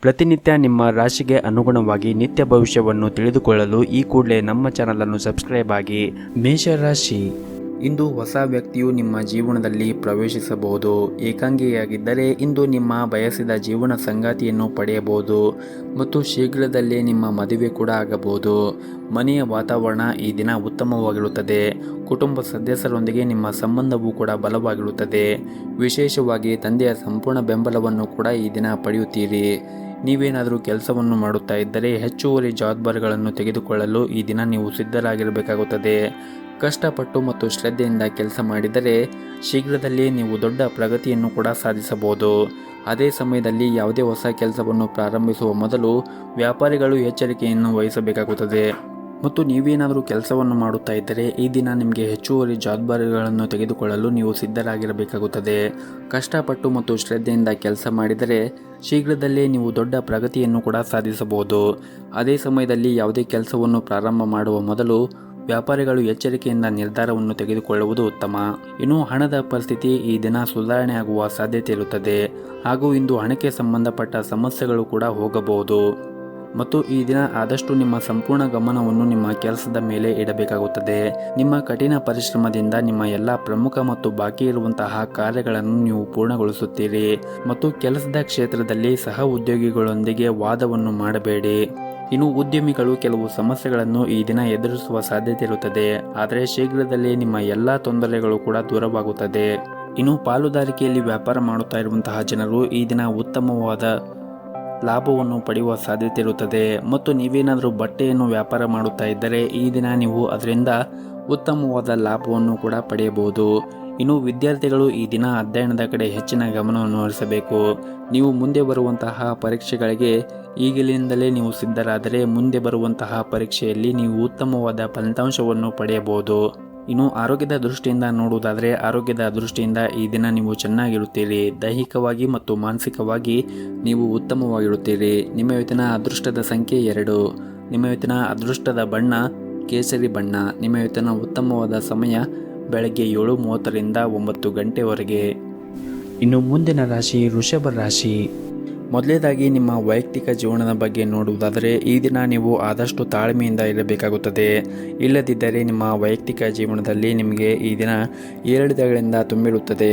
ಪ್ರತಿನಿತ್ಯ ನಿಮ್ಮ ರಾಶಿಗೆ ಅನುಗುಣವಾಗಿ ನಿತ್ಯ ಭವಿಷ್ಯವನ್ನು ತಿಳಿದುಕೊಳ್ಳಲು ಈ ಕೂಡಲೇ ನಮ್ಮ ಚಾನಲನ್ನು ಸಬ್ಸ್ಕ್ರೈಬ್ ಆಗಿ. ಮೇಷರಾಶಿ, ಇಂದು ಹೊಸ ವ್ಯಕ್ತಿಯು ನಿಮ್ಮ ಜೀವನದಲ್ಲಿ ಪ್ರವೇಶಿಸಬಹುದು. ಏಕಾಂಗಿಯಾಗಿದ್ದರೆ ಇಂದು ನಿಮ್ಮ ಬಯಸಿದ ಜೀವನ ಸಂಗಾತಿಯನ್ನು ಪಡೆಯಬಹುದು ಮತ್ತು ಶೀಘ್ರದಲ್ಲೇ ನಿಮ್ಮ ಮದುವೆ ಕೂಡ ಆಗಬಹುದು. ಮನೆಯ ವಾತಾವರಣ ಈ ದಿನ ಉತ್ತಮವಾಗಿರುತ್ತದೆ. ಕುಟುಂಬ ಸದಸ್ಯರೊಂದಿಗೆ ನಿಮ್ಮ ಸಂಬಂಧವೂ ಕೂಡ ಬಲವಾಗಿರುತ್ತದೆ. ವಿಶೇಷವಾಗಿ ತಂದೆಯ ಸಂಪೂರ್ಣ ಬೆಂಬಲವನ್ನು ಕೂಡ ಈ ದಿನ ಪಡೆಯುತ್ತೀರಿ. ನೀವೇನಾದರೂ ಕೆಲಸವನ್ನು ಮಾಡುತ್ತಾ ಇದ್ದರೆ ಹೆಚ್ಚುವರಿ ಜವಾಬ್ದಾರಿಗಳನ್ನು ತೆಗೆದುಕೊಳ್ಳಲು ಈ ದಿನ ನೀವು ಸಿದ್ಧರಾಗಿರಬೇಕಾಗುತ್ತದೆ. ಕಷ್ಟಪಟ್ಟು ಮತ್ತು ಶ್ರದ್ಧೆಯಿಂದ ಕೆಲಸ ಮಾಡಿದರೆ ಶೀಘ್ರದಲ್ಲೇ ನೀವು ದೊಡ್ಡ ಪ್ರಗತಿಯನ್ನು ಕೂಡ ಸಾಧಿಸಬಹುದು. ಅದೇ ಸಮಯದಲ್ಲಿ ಯಾವುದೇ ಹೊಸ ಕೆಲಸವನ್ನು ಪ್ರಾರಂಭಿಸುವ ಮೊದಲು ವ್ಯಾಪಾರಿಗಳು ಎಚ್ಚರಿಕೆಯನ್ನು ವಹಿಸಬೇಕಾಗುತ್ತದೆ. ಮತ್ತು ನೀವೇನಾದರೂ ಕೆಲಸವನ್ನು ಮಾಡುತ್ತಾ ಇದ್ದರೆ ಈ ದಿನ ನಿಮಗೆ ಹೆಚ್ಚುವರಿ ಜವಾಬ್ದಾರಿಗಳನ್ನು ತೆಗೆದುಕೊಳ್ಳಲು ನೀವು ಸಿದ್ಧರಾಗಿರಬೇಕಾಗುತ್ತದೆ. ಕಷ್ಟಪಟ್ಟು ಮತ್ತು ಶ್ರದ್ಧೆಯಿಂದ ಕೆಲಸ ಮಾಡಿದರೆ ಶೀಘ್ರದಲ್ಲೇ ನೀವು ದೊಡ್ಡ ಪ್ರಗತಿಯನ್ನು ಕೂಡ ಸಾಧಿಸಬಹುದು. ಅದೇ ಸಮಯದಲ್ಲಿ ಯಾವುದೇ ಕೆಲಸವನ್ನು ಪ್ರಾರಂಭ ಮಾಡುವ ಮೊದಲು ವ್ಯಾಪಾರಿಗಳು ಎಚ್ಚರಿಕೆಯಿಂದ ನಿರ್ಧಾರವನ್ನು ತೆಗೆದುಕೊಳ್ಳುವುದು ಉತ್ತಮ. ಇನ್ನು ಹಣದ ಪರಿಸ್ಥಿತಿ ಈ ದಿನ ಸುಧಾರಣೆ ಆಗುವ ಸಾಧ್ಯತೆ ಇರುತ್ತದೆ ಹಾಗೂ ಇಂದು ಹಣಕ್ಕೆ ಸಂಬಂಧಪಟ್ಟ ಸಮಸ್ಯೆಗಳು ಕೂಡ ಹೋಗಬಹುದು. ಮತ್ತು ಈ ದಿನ ಆದಷ್ಟು ನಿಮ್ಮ ಸಂಪೂರ್ಣ ಗಮನವನ್ನು ನಿಮ್ಮ ಕೆಲಸದ ಮೇಲೆ ಇಡಬೇಕಾಗುತ್ತದೆ. ನಿಮ್ಮ ಕಠಿಣ ಪರಿಶ್ರಮದಿಂದ ನಿಮ್ಮ ಎಲ್ಲ ಪ್ರಮುಖ ಮತ್ತು ಬಾಕಿ ಇರುವಂತಹ ಕಾರ್ಯಗಳನ್ನು ನೀವು ಪೂರ್ಣಗೊಳಿಸುತ್ತೀರಿ. ಮತ್ತು ಕೆಲಸದ ಕ್ಷೇತ್ರದಲ್ಲಿ ಸಹ ಉದ್ಯೋಗಿಗಳೊಂದಿಗೆ ವಾದವನ್ನು ಮಾಡಬೇಡಿ. ಇನ್ನು ಉದ್ಯಮಿಗಳು ಕೆಲವು ಸಮಸ್ಯೆಗಳನ್ನು ಈ ದಿನ ಎದುರಿಸುವ ಸಾಧ್ಯತೆ ಇರುತ್ತದೆ, ಆದರೆ ಶೀಘ್ರದಲ್ಲೇ ನಿಮ್ಮ ಎಲ್ಲ ತೊಂದರೆಗಳು ಕೂಡ ದೂರವಾಗುತ್ತದೆ. ಇನ್ನು ಪಾಲುದಾರಿಕೆಯಲ್ಲಿ ವ್ಯಾಪಾರ ಮಾಡುತ್ತಾ ಇರುವಂತಹ ಜನರು ಈ ದಿನ ಉತ್ತಮವಾದ ಲಾಭವನ್ನು ಪಡೆಯುವ ಸಾಧ್ಯತೆ ಇರುತ್ತದೆ. ಮತ್ತು ನೀವೇನಾದರೂ ಬಟ್ಟೆಯನ್ನು ವ್ಯಾಪಾರ ಮಾಡುತ್ತಾ ಇದ್ದರೆ ಈ ದಿನ ನೀವು ಅದರಿಂದ ಉತ್ತಮವಾದ ಲಾಭವನ್ನು ಕೂಡ ಪಡೆಯಬಹುದು. ಇನ್ನು ವಿದ್ಯಾರ್ಥಿಗಳು ಈ ದಿನ ಅಧ್ಯಯನದ ಕಡೆ ಹೆಚ್ಚಿನ ಗಮನವನ್ನು ಹರಿಸಬೇಕು. ನೀವು ಮುಂದೆ ಬರುವಂತಹ ಪರೀಕ್ಷೆಗಳಿಗೆ ಈಗಲಿಂದಲೇ ನೀವು ಸಿದ್ಧರಾದರೆ ಮುಂದೆ ಬರುವಂತಹ ಪರೀಕ್ಷೆಯಲ್ಲಿ ನೀವು ಉತ್ತಮವಾದ ಫಲಿತಾಂಶವನ್ನು ಪಡೆಯಬಹುದು. ಇನ್ನು ಆರೋಗ್ಯದ ದೃಷ್ಟಿಯಿಂದ ನೋಡುವುದಾದರೆ ಆರೋಗ್ಯದ ದೃಷ್ಟಿಯಿಂದ ಈ ದಿನ ನೀವು ಚೆನ್ನಾಗಿರುತ್ತೀರಿ. ದೈಹಿಕವಾಗಿ ಮತ್ತು ಮಾನಸಿಕವಾಗಿ ನೀವು ಉತ್ತಮವಾಗಿರುತ್ತೀರಿ. ನಿಮ್ಮ ಇವತ್ತಿನ ಅದೃಷ್ಟದ ಸಂಖ್ಯೆ 2. ನಿಮ್ಮ ಇವತ್ತಿನ ಅದೃಷ್ಟದ ಬಣ್ಣ ಕೇಸರಿ ಬಣ್ಣ. ನಿಮ್ಮ ಇವತ್ತಿನ ಉತ್ತಮವಾದ ಸಮಯ ಬೆಳಗ್ಗೆ 7:30ರಿಂದ 9 ಗಂಟೆವರೆಗೆ. ಇನ್ನು ಮುಂದಿನ ರಾಶಿ ವೃಷಭ ರಾಶಿ. ಮೊದಲನೇದಾಗಿ ನಿಮ್ಮ ವೈಯಕ್ತಿಕ ಜೀವನದ ಬಗ್ಗೆ ನೋಡುವುದಾದರೆ ಈ ದಿನ ನೀವು ಆದಷ್ಟು ತಾಳ್ಮೆಯಿಂದ ಇರಬೇಕಾಗುತ್ತದೆ. ಇಲ್ಲದಿದ್ದರೆ ನಿಮ್ಮ ವೈಯಕ್ತಿಕ ಜೀವನದಲ್ಲಿ ನಿಮಗೆ ಈ ದಿನ ಏರಿಳಿತಗಳಿಂದ ತುಂಬಿರುತ್ತದೆ.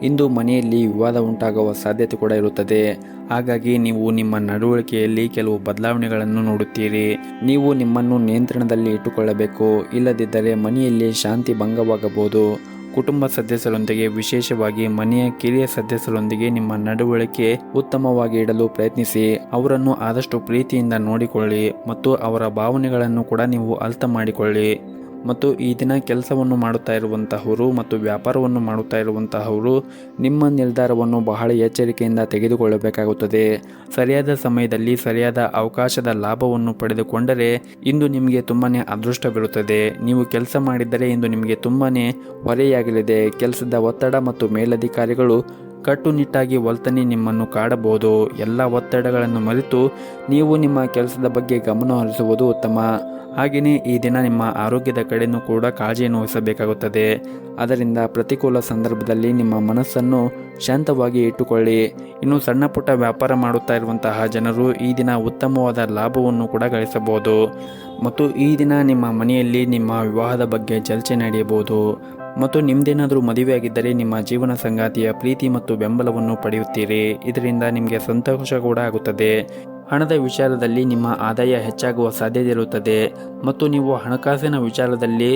ಇಂದು ಮನೆಯಲ್ಲಿ ವಿವಾದ ಉಂಟಾಗುವ ಸಾಧ್ಯತೆ ಕೂಡ ಇರುತ್ತದೆ. ಹಾಗಾಗಿ ನೀವು ನಿಮ್ಮ ನಡವಳಿಕೆಯಲ್ಲಿ ಕೆಲವು ಬದಲಾವಣೆಗಳನ್ನು ನೋಡುತ್ತೀರಿ. ನೀವು ನಿಮ್ಮನ್ನು ನಿಯಂತ್ರಣದಲ್ಲಿ ಇಟ್ಟುಕೊಳ್ಳಬೇಕು. ಇಲ್ಲದಿದ್ದರೆ ಮನೆಯಲ್ಲಿ ಶಾಂತಿ ಭಂಗವಾಗಬಹುದು. ಕುಟುಂಬ ಸದಸ್ಯರೊಂದಿಗೆ ವಿಶೇಷವಾಗಿ ಮನೆಯ ಕಿರಿಯ ಸದಸ್ಯರೊಂದಿಗೆ ನಿಮ್ಮ ನಡವಳಿಕೆ ಉತ್ತಮವಾಗಿ ಇಡಲು ಪ್ರಯತ್ನಿಸಿ. ಅವರನ್ನು ಆದಷ್ಟು ಪ್ರೀತಿಯಿಂದ ನೋಡಿಕೊಳ್ಳಿ ಮತ್ತು ಅವರ ಭಾವನೆಗಳನ್ನು ಕೂಡ ನೀವು ಅರ್ಥ ಮಾಡಿಕೊಳ್ಳಿ. ಮತ್ತು ಈ ದಿನ ಕೆಲಸವನ್ನು ಮಾಡುತ್ತಾ ಇರುವಂತಹವರು ಮತ್ತು ವ್ಯಾಪಾರವನ್ನು ಮಾಡುತ್ತಾ ಇರುವಂತಹವರು ನಿಮ್ಮ ನಿರ್ಧಾರವನ್ನು ಬಹಳ ಎಚ್ಚರಿಕೆಯಿಂದ ತೆಗೆದುಕೊಳ್ಳಬೇಕಾಗುತ್ತದೆ. ಸರಿಯಾದ ಸಮಯದಲ್ಲಿ ಸರಿಯಾದ ಅವಕಾಶದ ಲಾಭವನ್ನು ಪಡೆದುಕೊಂಡರೆ ಇಂದು ನಿಮಗೆ ತುಂಬಾನೇ ಅದೃಷ್ಟವಿರುತ್ತದೆ. ನೀವು ಕೆಲಸ ಮಾಡಿದ್ದರೆ ಇಂದು ನಿಮಗೆ ತುಂಬಾನೇ ಹೊರೆಯಾಗಲಿದೆ. ಕೆಲಸದ ಒತ್ತಡ ಮತ್ತು ಮೇಲಧಿಕಾರಿಗಳು ಕಟ್ಟುನಿಟ್ಟಾಗಿ ವರ್ತನೆ ನಿಮ್ಮನ್ನು ಕಾಡಬಹುದು. ಎಲ್ಲ ಒತ್ತಡಗಳನ್ನು ಮರೆತು ನೀವು ನಿಮ್ಮ ಕೆಲಸದ ಬಗ್ಗೆ ಗಮನ ಹರಿಸುವುದು ಉತ್ತಮ. ಹಾಗೆಯೇ ಈ ದಿನ ನಿಮ್ಮ ಆರೋಗ್ಯದ ಕಡೆಯೂ ಕೂಡ ಕಾಳಜಿಯನ್ನು ವಹಿಸಬೇಕಾಗುತ್ತದೆ. ಅದರಿಂದ ಪ್ರತಿಕೂಲ ಸಂದರ್ಭದಲ್ಲಿ ನಿಮ್ಮ ಮನಸ್ಸನ್ನು ಶಾಂತವಾಗಿ ಇಟ್ಟುಕೊಳ್ಳಿ. ಇನ್ನು ಸಣ್ಣ ಪುಟ್ಟ ವ್ಯಾಪಾರ ಮಾಡುತ್ತಾ ಇರುವಂತಹ ಜನರು ಈ ದಿನ ಉತ್ತಮವಾದ ಲಾಭವನ್ನು ಕೂಡ ಗಳಿಸಬಹುದು. ಮತ್ತು ಈ ದಿನ ನಿಮ್ಮ ಮನೆಯಲ್ಲಿ ನಿಮ್ಮ ವಿವಾಹದ ಬಗ್ಗೆ ಚರ್ಚೆ ನಡೆಯಬಹುದು. ಮತ್ತು ನಿಮ್ಮದೇನಾದರೂ ಮದುವೆಯಾಗಿದ್ದರೆ ನಿಮ್ಮ ಜೀವನ ಸಂಗಾತಿಯ ಪ್ರೀತಿ ಮತ್ತು ಬೆಂಬಲವನ್ನು ಪಡೆಯುತ್ತೀರಿ. ಇದರಿಂದ ನಿಮಗೆ ಸಂತೋಷ ಕೂಡ ಆಗುತ್ತದೆ. ಹಣದ ವಿಚಾರದಲ್ಲಿ ನಿಮ್ಮ ಆದಾಯ ಹೆಚ್ಚಾಗುವ ಸಾಧ್ಯತೆ ಇರುತ್ತದೆ. ಮತ್ತು ನೀವು ಹಣಕಾಸಿನ ವಿಚಾರದಲ್ಲಿ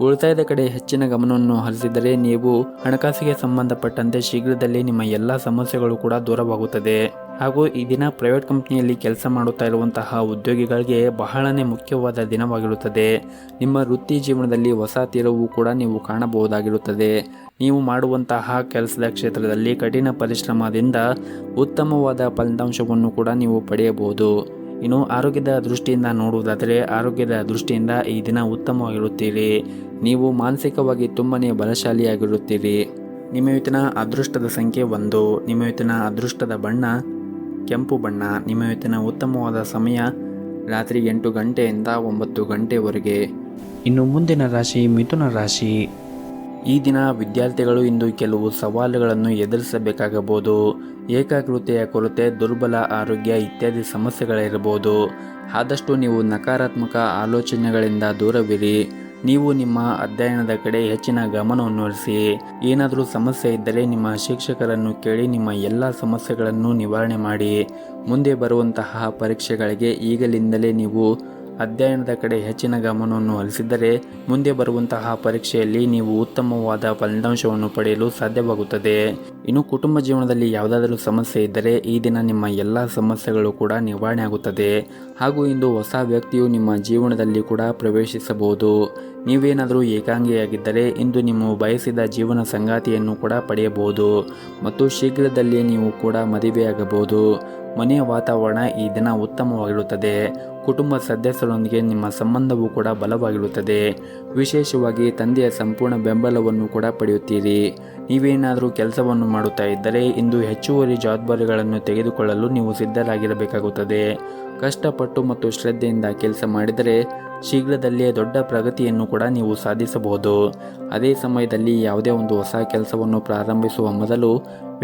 ಉಳಿತಾಯದ ಕಡೆ ಹೆಚ್ಚಿನ ಗಮನವನ್ನು ಹರಿಸಿದರೆ ನೀವು ಹಣಕಾಸಿಗೆ ಸಂಬಂಧಪಟ್ಟಂತೆ ಶೀಘ್ರದಲ್ಲೇ ನಿಮ್ಮ ಎಲ್ಲ ಸಮಸ್ಯೆಗಳು ಕೂಡ ದೂರವಾಗುತ್ತದೆ. ಹಾಗೂ ಈ ದಿನ ಪ್ರೈವೇಟ್ ಕಂಪ್ನಿಯಲ್ಲಿ ಕೆಲಸ ಮಾಡುತ್ತಾ ಇರುವಂತಹ ಉದ್ಯೋಗಿಗಳಿಗೆ ಬಹಳನೇ ಮುಖ್ಯವಾದ ದಿನವಾಗಿರುತ್ತದೆ. ನಿಮ್ಮ ವೃತ್ತಿ ಜೀವನದಲ್ಲಿ ಹೊಸ ತಿರುವು ಕೂಡ ನೀವು ಕಾಣಬಹುದಾಗಿರುತ್ತದೆ. ನೀವು ಮಾಡುವಂತಹ ಕೆಲಸದ ಕ್ಷೇತ್ರದಲ್ಲಿ ಕಠಿಣ ಪರಿಶ್ರಮದಿಂದ ಉತ್ತಮವಾದ ಫಲಿತಾಂಶವನ್ನು ಕೂಡ ನೀವು ಪಡೆಯಬಹುದು. ಇನ್ನು ಆರೋಗ್ಯದ ದೃಷ್ಟಿಯಿಂದ ನೋಡುವುದಾದರೆ ಆರೋಗ್ಯದ ದೃಷ್ಟಿಯಿಂದ ಈ ದಿನ ಉತ್ತಮವಾಗಿರುತ್ತೀರಿ. ನೀವು ಮಾನಸಿಕವಾಗಿ ತುಂಬನೇ ಬಲಶಾಲಿಯಾಗಿರುತ್ತೀರಿ. ನಿಮ್ಮ ಇವತ್ತಿನ ಅದೃಷ್ಟದ ಸಂಖ್ಯೆ 1. ನಿಮ್ಮ ಇವತ್ತಿನ ಅದೃಷ್ಟದ ಬಣ್ಣ ಕೆಂಪು ಬಣ್ಣ. ನಿಮ್ಮ ಇವತ್ತಿನ ಉತ್ತಮವಾದ ಸಮಯ ರಾತ್ರಿ 8 ಗಂಟೆಯಿಂದ 9 ಗಂಟೆವರೆಗೆ. ಇನ್ನು ಮುಂದಿನ ರಾಶಿ ಮಿಥುನ ರಾಶಿ. ಈ ದಿನ ವಿದ್ಯಾರ್ಥಿಗಳು ಇಂದು ಕೆಲವು ಸವಾಲುಗಳನ್ನು ಎದುರಿಸಬೇಕಾಗಬಹುದು. ಏಕಾಗ್ರತೆಯ ಕೊರತೆ, ದುರ್ಬಲ ಆರೋಗ್ಯ ಇತ್ಯಾದಿ ಸಮಸ್ಯೆಗಳಿರಬಹುದು. ಆದಷ್ಟು ನೀವು ನಕಾರಾತ್ಮಕ ಆಲೋಚನೆಗಳಿಂದ ದೂರವಿರಿ. ನೀವು ನಿಮ್ಮ ಅಧ್ಯಯನದ ಕಡೆ ಹೆಚ್ಚಿನ ಗಮನವನ್ನು ಹರಿಸಿ. ಏನಾದರೂ ಸಮಸ್ಯೆ ಇದ್ದರೆ ನಿಮ್ಮ ಶಿಕ್ಷಕರನ್ನು ಕೇಳಿ ನಿಮ್ಮ ಎಲ್ಲ ಸಮಸ್ಯೆಗಳನ್ನು ನಿವಾರಣೆ ಮಾಡಿ. ಮುಂದೆ ಬರುವಂತಹ ಪರೀಕ್ಷೆಗಳಿಗೆ ಈಗಲಿಂದಲೇ ನೀವು ಅಧ್ಯಯನದ ಕಡೆ ಹೆಚ್ಚಿನ ಗಮನವನ್ನು ಹರಿಸಿದರೆ ಮುಂದೆ ಬರುವಂತಹ ಪರೀಕ್ಷೆಯಲ್ಲಿ ನೀವು ಉತ್ತಮವಾದ ಫಲಿತಾಂಶವನ್ನು ಪಡೆಯಲು ಸಾಧ್ಯವಾಗುತ್ತದೆ. ಇನ್ನು ಕುಟುಂಬ ಜೀವನದಲ್ಲಿ ಯಾವುದಾದರೂ ಸಮಸ್ಯೆ ಇದ್ದರೆ ಈ ದಿನ ನಿಮ್ಮ ಎಲ್ಲ ಸಮಸ್ಯೆಗಳು ಕೂಡ ನಿವಾರಣೆ ಆಗುತ್ತದೆ. ಹಾಗೂ ಇಂದು ಹೊಸ ವ್ಯಕ್ತಿಯು ನಿಮ್ಮ ಜೀವನದಲ್ಲಿ ಕೂಡ ಪ್ರವೇಶಿಸಬಹುದು. ನೀವೇನಾದರೂ ಏಕಾಂಗಿಯಾಗಿದ್ದರೆ ಇಂದು ನೀವು ಬಯಸಿದ ಜೀವನ ಸಂಗಾತಿಯನ್ನು ಕೂಡ ಪಡೆಯಬಹುದು ಮತ್ತು ಶೀಘ್ರದಲ್ಲೇ ನೀವು ಕೂಡ ಮದುವೆಯಾಗಬಹುದು. ಮನೆಯ ವಾತಾವರಣ ಈ ದಿನ ಉತ್ತಮವಾಗಿರುತ್ತದೆ. ಕುಟುಂಬ ಸದಸ್ಯರೊಂದಿಗೆ ನಿಮ್ಮ ಸಂಬಂಧವೂ ಕೂಡ ಬಲವಾಗಿರುತ್ತದೆ. ವಿಶೇಷವಾಗಿ ತಂದೆಯ ಸಂಪೂರ್ಣ ಬೆಂಬಲವನ್ನು ಕೂಡ ಪಡೆಯುತ್ತೀರಿ. ನೀವೇನಾದರೂ ಕೆಲಸವನ್ನು ಮಾಡುತ್ತಾ ಇದ್ದರೆ ಇಂದು ಹೆಚ್ಚುವರಿ ಜವಾಬ್ದಾರಿಗಳನ್ನು ತೆಗೆದುಕೊಳ್ಳಲು ನೀವು ಸಿದ್ಧರಾಗಿರಬೇಕಾಗುತ್ತದೆ. ಕಷ್ಟಪಟ್ಟು ಮತ್ತು ಶ್ರದ್ಧೆಯಿಂದ ಕೆಲಸ ಮಾಡಿದರೆ ಶೀಘ್ರದಲ್ಲೇ ದೊಡ್ಡ ಪ್ರಗತಿಯನ್ನು ಕೂಡ ನೀವು ಸಾಧಿಸಬಹುದು. ಅದೇ ಸಮಯದಲ್ಲಿ ಯಾವುದೇ ಒಂದು ಹೊಸ ಕೆಲಸವನ್ನು ಪ್ರಾರಂಭಿಸುವ ಮೊದಲು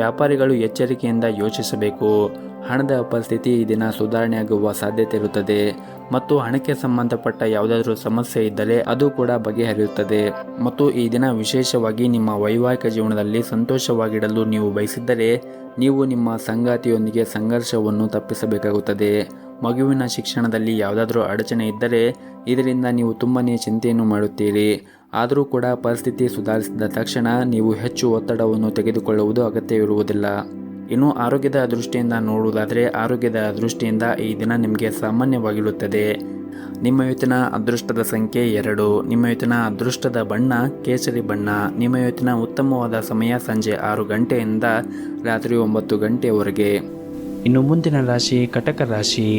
ವ್ಯಾಪಾರಿಗಳು ಎಚ್ಚರಿಕೆಯಿಂದ ಯೋಚಿಸಬೇಕು. ಹಣದ ಪರಿಸ್ಥಿತಿ ಈ ದಿನ ಸುಧಾರಣೆಯಾಗುವ ಸಾಧ್ಯತೆ ಇರುತ್ತದೆ ಮತ್ತು ಹಣಕ್ಕೆ ಸಂಬಂಧಪಟ್ಟ ಯಾವುದಾದ್ರೂ ಸಮಸ್ಯೆ ಇದ್ದರೆ ಅದು ಕೂಡ ಬಗೆಹರಿಯುತ್ತದೆ. ಮತ್ತು ಈ ದಿನ ವಿಶೇಷವಾಗಿ ನಿಮ್ಮ ವೈವಾಹಿಕ ಜೀವನದಲ್ಲಿ ಸಂತೋಷವಾಗಿಡಲು ನೀವು ಬಯಸಿದ್ದರೆ ನೀವು ನಿಮ್ಮ ಸಂಗಾತಿಯೊಂದಿಗೆ ಸಂಘರ್ಷವನ್ನು ತಪ್ಪಿಸಬೇಕಾಗುತ್ತದೆ. ಮಗುವಿನ ಶಿಕ್ಷಣದಲ್ಲಿ ಯಾವುದಾದ್ರೂ ಅಡಚಣೆ ಇದ್ದರೆ ಇದರಿಂದ ನೀವು ತುಂಬನೇ ಚಿಂತೆಯನ್ನು ಮಾಡುತ್ತೀರಿ. ಆದರೂ ಕೂಡ ಪರಿಸ್ಥಿತಿ ಸುಧಾರಿಸಿದ ತಕ್ಷಣ ನೀವು ಹೆಚ್ಚು ಒತ್ತಡವನ್ನು ತೆಗೆದುಕೊಳ್ಳುವುದು ಅಗತ್ಯವಿರುವುದಿಲ್ಲ. ಇನ್ನು ಆರೋಗ್ಯದ ದೃಷ್ಟಿಯಿಂದ ನೋಡುವುದಾದರೆ ಆರೋಗ್ಯದ ದೃಷ್ಟಿಯಿಂದ ಈ ದಿನ ನಿಮಗೆ ಸಾಮಾನ್ಯವಾಗಿರುತ್ತದೆ. ನಿಮ್ಮ ಇವತ್ತಿನ ಅದೃಷ್ಟದ ಸಂಖ್ಯೆ 2. ನಿಮ್ಮ ಇವತ್ತಿನ ಅದೃಷ್ಟದ ಬಣ್ಣ ಕೇಸರಿ ಬಣ್ಣ. ನಿಮ್ಮ ಇವತ್ತಿನ ಉತ್ತಮವಾದ ಸಮಯ ಸಂಜೆ 6 ಗಂಟೆಯಿಂದ ರಾತ್ರಿ 9 ಗಂಟೆಯವರೆಗೆ. ಇನ್ನು ಮುಂದಿನ ರಾಶಿ ಕಟಕ ರಾಶಿ.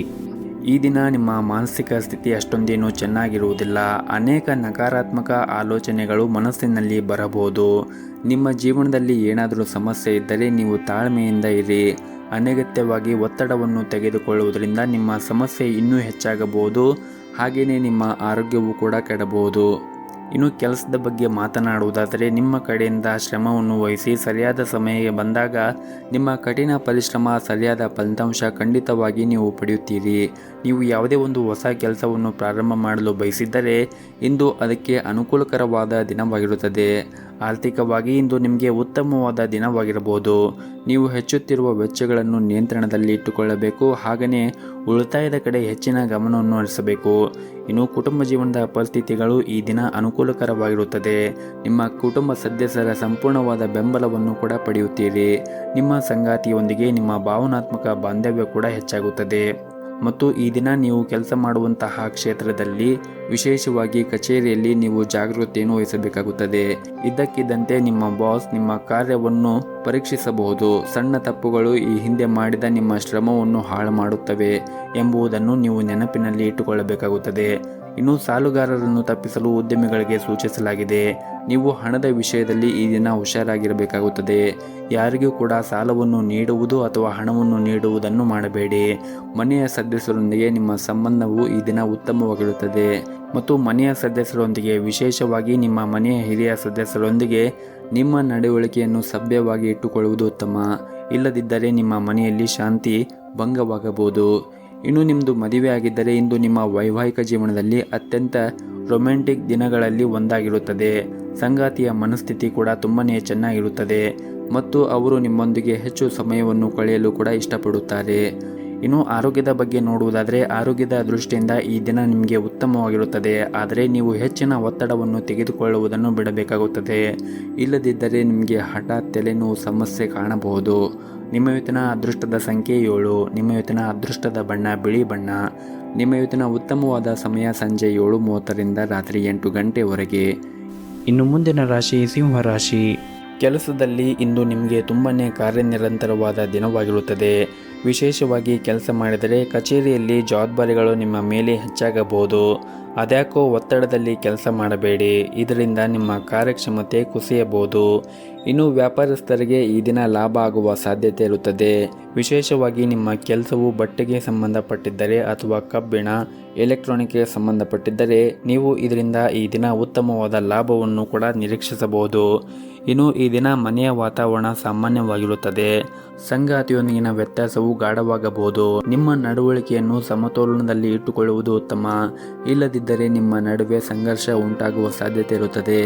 ಈ ದಿನ ನಿಮ್ಮ ಮಾನಸಿಕ ಸ್ಥಿತಿ ಅಷ್ಟೊಂದೇನು ಚೆನ್ನಾಗಿರುವುದಿಲ್ಲ. ಅನೇಕ ನಕಾರಾತ್ಮಕ ಆಲೋಚನೆಗಳು ಮನಸ್ಸಿನಲ್ಲಿ ಬರಬಹುದು. ನಿಮ್ಮ ಜೀವನದಲ್ಲಿ ಏನಾದರೂ ಸಮಸ್ಯೆ ಇದ್ದರೆ ನೀವು ತಾಳ್ಮೆಯಿಂದ ಇರಿ. ಅನಗತ್ಯವಾಗಿ ಒತ್ತಡವನ್ನು ತೆಗೆದುಕೊಳ್ಳುವುದರಿಂದ ನಿಮ್ಮ ಸಮಸ್ಯೆ ಇನ್ನೂ ಹೆಚ್ಚಾಗಬಹುದು. ಹಾಗೆಯೇ ನಿಮ್ಮ ಆರೋಗ್ಯವೂ ಕೂಡ ಕೆಡಬಹುದು. ಇನ್ನು ಕೆಲಸದ ಬಗ್ಗೆ ಮಾತನಾಡುವುದಾದರೆ ನಿಮ್ಮ ಕಡೆಯಿಂದ ಶ್ರಮವನ್ನು ವಹಿಸಿ ಸರಿಯಾದ ಸಮಯ ಬಂದಾಗ ನಿಮ್ಮ ಕಠಿಣ ಪರಿಶ್ರಮ ಸರಿಯಾದ ಫಲಿತಾಂಶ ಖಂಡಿತವಾಗಿ ನೀವು ಪಡೆಯುತ್ತೀರಿ. ನೀವು ಯಾವುದೇ ಒಂದು ಹೊಸ ಕೆಲಸವನ್ನು ಪ್ರಾರಂಭ ಮಾಡಲು ಬಯಸಿದ್ದರೆ ಇಂದು ಅದಕ್ಕೆ ಅನುಕೂಲಕರವಾದ ದಿನವಾಗಿರುತ್ತದೆ. ಆರ್ಥಿಕವಾಗಿ ಇಂದು ನಿಮಗೆ ಉತ್ತಮವಾದ ದಿನವಾಗಿರಬಹುದು. ನೀವು ಹೆಚ್ಚುತ್ತಿರುವ ವೆಚ್ಚಗಳನ್ನು ನಿಯಂತ್ರಣದಲ್ಲಿ ಇಟ್ಟುಕೊಳ್ಳಬೇಕು. ಹಾಗೆಯೇ ಉಳಿತಾಯದ ಕಡೆ ಹೆಚ್ಚಿನ ಗಮನವನ್ನು ಹರಿಸಬೇಕು. ಇನ್ನು ಕುಟುಂಬ ಜೀವನದ ಪರಿಸ್ಥಿತಿಗಳು ಈ ದಿನ ಅನುಕೂಲಕರವಾಗಿರುತ್ತದೆ. ನಿಮ್ಮ ಕುಟುಂಬ ಸದಸ್ಯರ ಸಂಪೂರ್ಣವಾದ ಬೆಂಬಲವನ್ನು ಕೂಡ ಪಡೆಯುತ್ತೀರಿ. ನಿಮ್ಮ ಸಂಗಾತಿಯೊಂದಿಗೆ ನಿಮ್ಮ ಭಾವನಾತ್ಮಕ ಬಾಂಧವ್ಯ ಕೂಡ ಹೆಚ್ಚಾಗುತ್ತದೆ. ಮತ್ತು ಈ ದಿನ ನೀವು ಕೆಲಸ ಮಾಡುವಂತಹ ಕ್ಷೇತ್ರದಲ್ಲಿ ವಿಶೇಷವಾಗಿ ಕಚೇರಿಯಲ್ಲಿ ನೀವು ಜಾಗೃತಿಯನ್ನು ವಹಿಸಬೇಕಾಗುತ್ತದೆ. ಇದ್ದಕ್ಕಿದ್ದಂತೆ ನಿಮ್ಮ ಬಾಸ್ ನಿಮ್ಮ ಕಾರ್ಯವನ್ನು ಪರೀಕ್ಷಿಸಬಹುದು. ಸಣ್ಣ ತಪ್ಪುಗಳು ಈ ಹಿಂದೆ ಮಾಡಿದ ನಿಮ್ಮ ಶ್ರಮವನ್ನು ಹಾಳು ಮಾಡುತ್ತವೆ ಎಂಬುದನ್ನು ನೀವು ನೆನಪಿನಲ್ಲಿ ಇಟ್ಟುಕೊಳ್ಳಬೇಕಾಗುತ್ತದೆ. ಇನ್ನು ಸಾಲುಗಾರರನ್ನು ತಪ್ಪಿಸಲು ಉದ್ಯಮಿಗಳಿಗೆ ಸೂಚಿಸಲಾಗಿದೆ. ನೀವು ಹಣದ ವಿಷಯದಲ್ಲಿ ಈ ದಿನ ಹುಷಾರಾಗಿರಬೇಕಾಗುತ್ತದೆ. ಯಾರಿಗೂ ಕೂಡ ಸಾಲವನ್ನು ನೀಡುವುದು ಅಥವಾ ಹಣವನ್ನು ನೀಡುವುದನ್ನು ಮಾಡಬೇಡಿ. ಮನೆಯ ಸದಸ್ಯರೊಂದಿಗೆ ನಿಮ್ಮ ಸಂಬಂಧವು ಈ ದಿನ ಉತ್ತಮವಾಗಿರುತ್ತದೆ ಮತ್ತು ಮನೆಯ ಸದಸ್ಯರೊಂದಿಗೆ ವಿಶೇಷವಾಗಿ ನಿಮ್ಮ ಮನೆಯ ಹಿರಿಯ ಸದಸ್ಯರೊಂದಿಗೆ ನಿಮ್ಮ ನಡವಳಿಕೆಯನ್ನು ಸಭ್ಯವಾಗಿ ಇಟ್ಟುಕೊಳ್ಳುವುದು ಉತ್ತಮ. ಇಲ್ಲದಿದ್ದರೆ ನಿಮ್ಮ ಮನೆಯಲ್ಲಿ ಶಾಂತಿ ಭಂಗವಾಗಬಹುದು. ಇನ್ನು ನಿಮ್ಮದು ಮದುವೆ ಆಗಿದ್ದರೆ ಇಂದು ನಿಮ್ಮ ವೈವಾಹಿಕ ಜೀವನದಲ್ಲಿ ಅತ್ಯಂತ ರೊಮ್ಯಾಂಟಿಕ್ ದಿನಗಳಲ್ಲಿ ಒಂದಾಗಿರುತ್ತದೆ. ಸಂಗಾತಿಯ ಮನಸ್ಥಿತಿ ಕೂಡ ತುಂಬನೇ ಚೆನ್ನಾಗಿರುತ್ತದೆ ಮತ್ತು ಅವರು ನಿಮ್ಮೊಂದಿಗೆ ಹೆಚ್ಚು ಸಮಯವನ್ನು ಕಳೆಯಲು ಕೂಡ ಇಷ್ಟಪಡುತ್ತಾರೆ. ಇನ್ನು ಆರೋಗ್ಯದ ಬಗ್ಗೆ ನೋಡುವುದಾದರೆ ಆರೋಗ್ಯದ ದೃಷ್ಟಿಯಿಂದ ಈ ದಿನ ನಿಮಗೆ ಉತ್ತಮವಾಗಿರುತ್ತದೆ. ಆದರೆ ನೀವು ಹೆಚ್ಚಿನ ಒತ್ತಡವನ್ನು ತೆಗೆದುಕೊಳ್ಳುವುದನ್ನು ಬಿಡಬೇಕಾಗುತ್ತದೆ. ಇಲ್ಲದಿದ್ದರೆ ನಿಮಗೆ ಹಠಾತ್ ತಲೆನೋವು ಸಮಸ್ಯೆ ಕಾಣಬಹುದು. ನಿಮ್ಮ ಇವತ್ತಿನ ಅದೃಷ್ಟದ ಸಂಖ್ಯೆ 7. ನಿಮ್ಮ ಇವತ್ತಿನ ಅದೃಷ್ಟದ ಬಣ್ಣ ಬಿಳಿ ಬಣ್ಣ. ನಿಮ್ಮ ಇವತ್ತಿನ ಉತ್ತಮವಾದ ಸಮಯ ಸಂಜೆ 7:30ರಿಂದ ರಾತ್ರಿ 8 ಗಂಟೆವರೆಗೆ. ಇನ್ನು ಮುಂದಿನ ರಾಶಿ ಸಿಂಹರಾಶಿ. ಕೆಲಸದಲ್ಲಿ ಇಂದು ನಿಮಗೆ ತುಂಬನೇ ಕಾರ್ಯನಿರಂತರವಾದ ದಿನವಾಗಿರುತ್ತದೆ. ವಿಶೇಷವಾಗಿ ಕೆಲಸ ಮಾಡಿದರೆ ಕಚೇರಿಯಲ್ಲಿ ಜವಾಬ್ದಾರಿಗಳು ನಿಮ್ಮ ಮೇಲೆ ಹೆಚ್ಚಾಗಬಹುದು. ಅದ್ಯಾಕೋ ಒತ್ತಡದಲ್ಲಿ ಕೆಲಸ ಮಾಡಬೇಡಿ, ಇದರಿಂದ ನಿಮ್ಮ ಕಾರ್ಯಕ್ಷಮತೆ ಕುಸಿಯಬಹುದು. ಇನ್ನು ವ್ಯಾಪಾರಸ್ಥರಿಗೆ ಈ ದಿನ ಲಾಭ ಆಗುವ ಸಾಧ್ಯತೆ ಇರುತ್ತದೆ. ವಿಶೇಷವಾಗಿ ನಿಮ್ಮ ಕೆಲಸವು ಬಟ್ಟೆಗೆ ಸಂಬಂಧಪಟ್ಟಿದ್ದರೆ ಅಥವಾ ಕಬ್ಬಿಣ, ಎಲೆಕ್ಟ್ರಾನಿಕ್ಗೆ ಸಂಬಂಧಪಟ್ಟಿದ್ದರೆ ನೀವು ಇದರಿಂದ ಈ ದಿನ ಉತ್ತಮವಾದ ಲಾಭವನ್ನು ಕೂಡ ನಿರೀಕ್ಷಿಸಬಹುದು. ಇನ್ನು ಈ ದಿನ ಮನೆಯ ವಾತಾವರಣ ಸಾಮಾನ್ಯವಾಗಿರುತ್ತದೆ. ಸಂಗಾತಿಯೊಂದಿಗಿನ ವ್ಯತ್ಯಾಸವು ಗಾಢವಾಗಬಹುದು. ನಿಮ್ಮ ನಡವಳಿಕೆಯನ್ನು ಸಮತೋಲನದಲ್ಲಿ ಇಟ್ಟುಕೊಳ್ಳುವುದು ಉತ್ತಮ. ಇಲ್ಲದಿದ್ದರೆ ನಿಮ್ಮ ನಡುವೆ ಸಂಘರ್ಷ ಉಂಟಾಗುವ ಸಾಧ್ಯತೆ ಇರುತ್ತದೆ.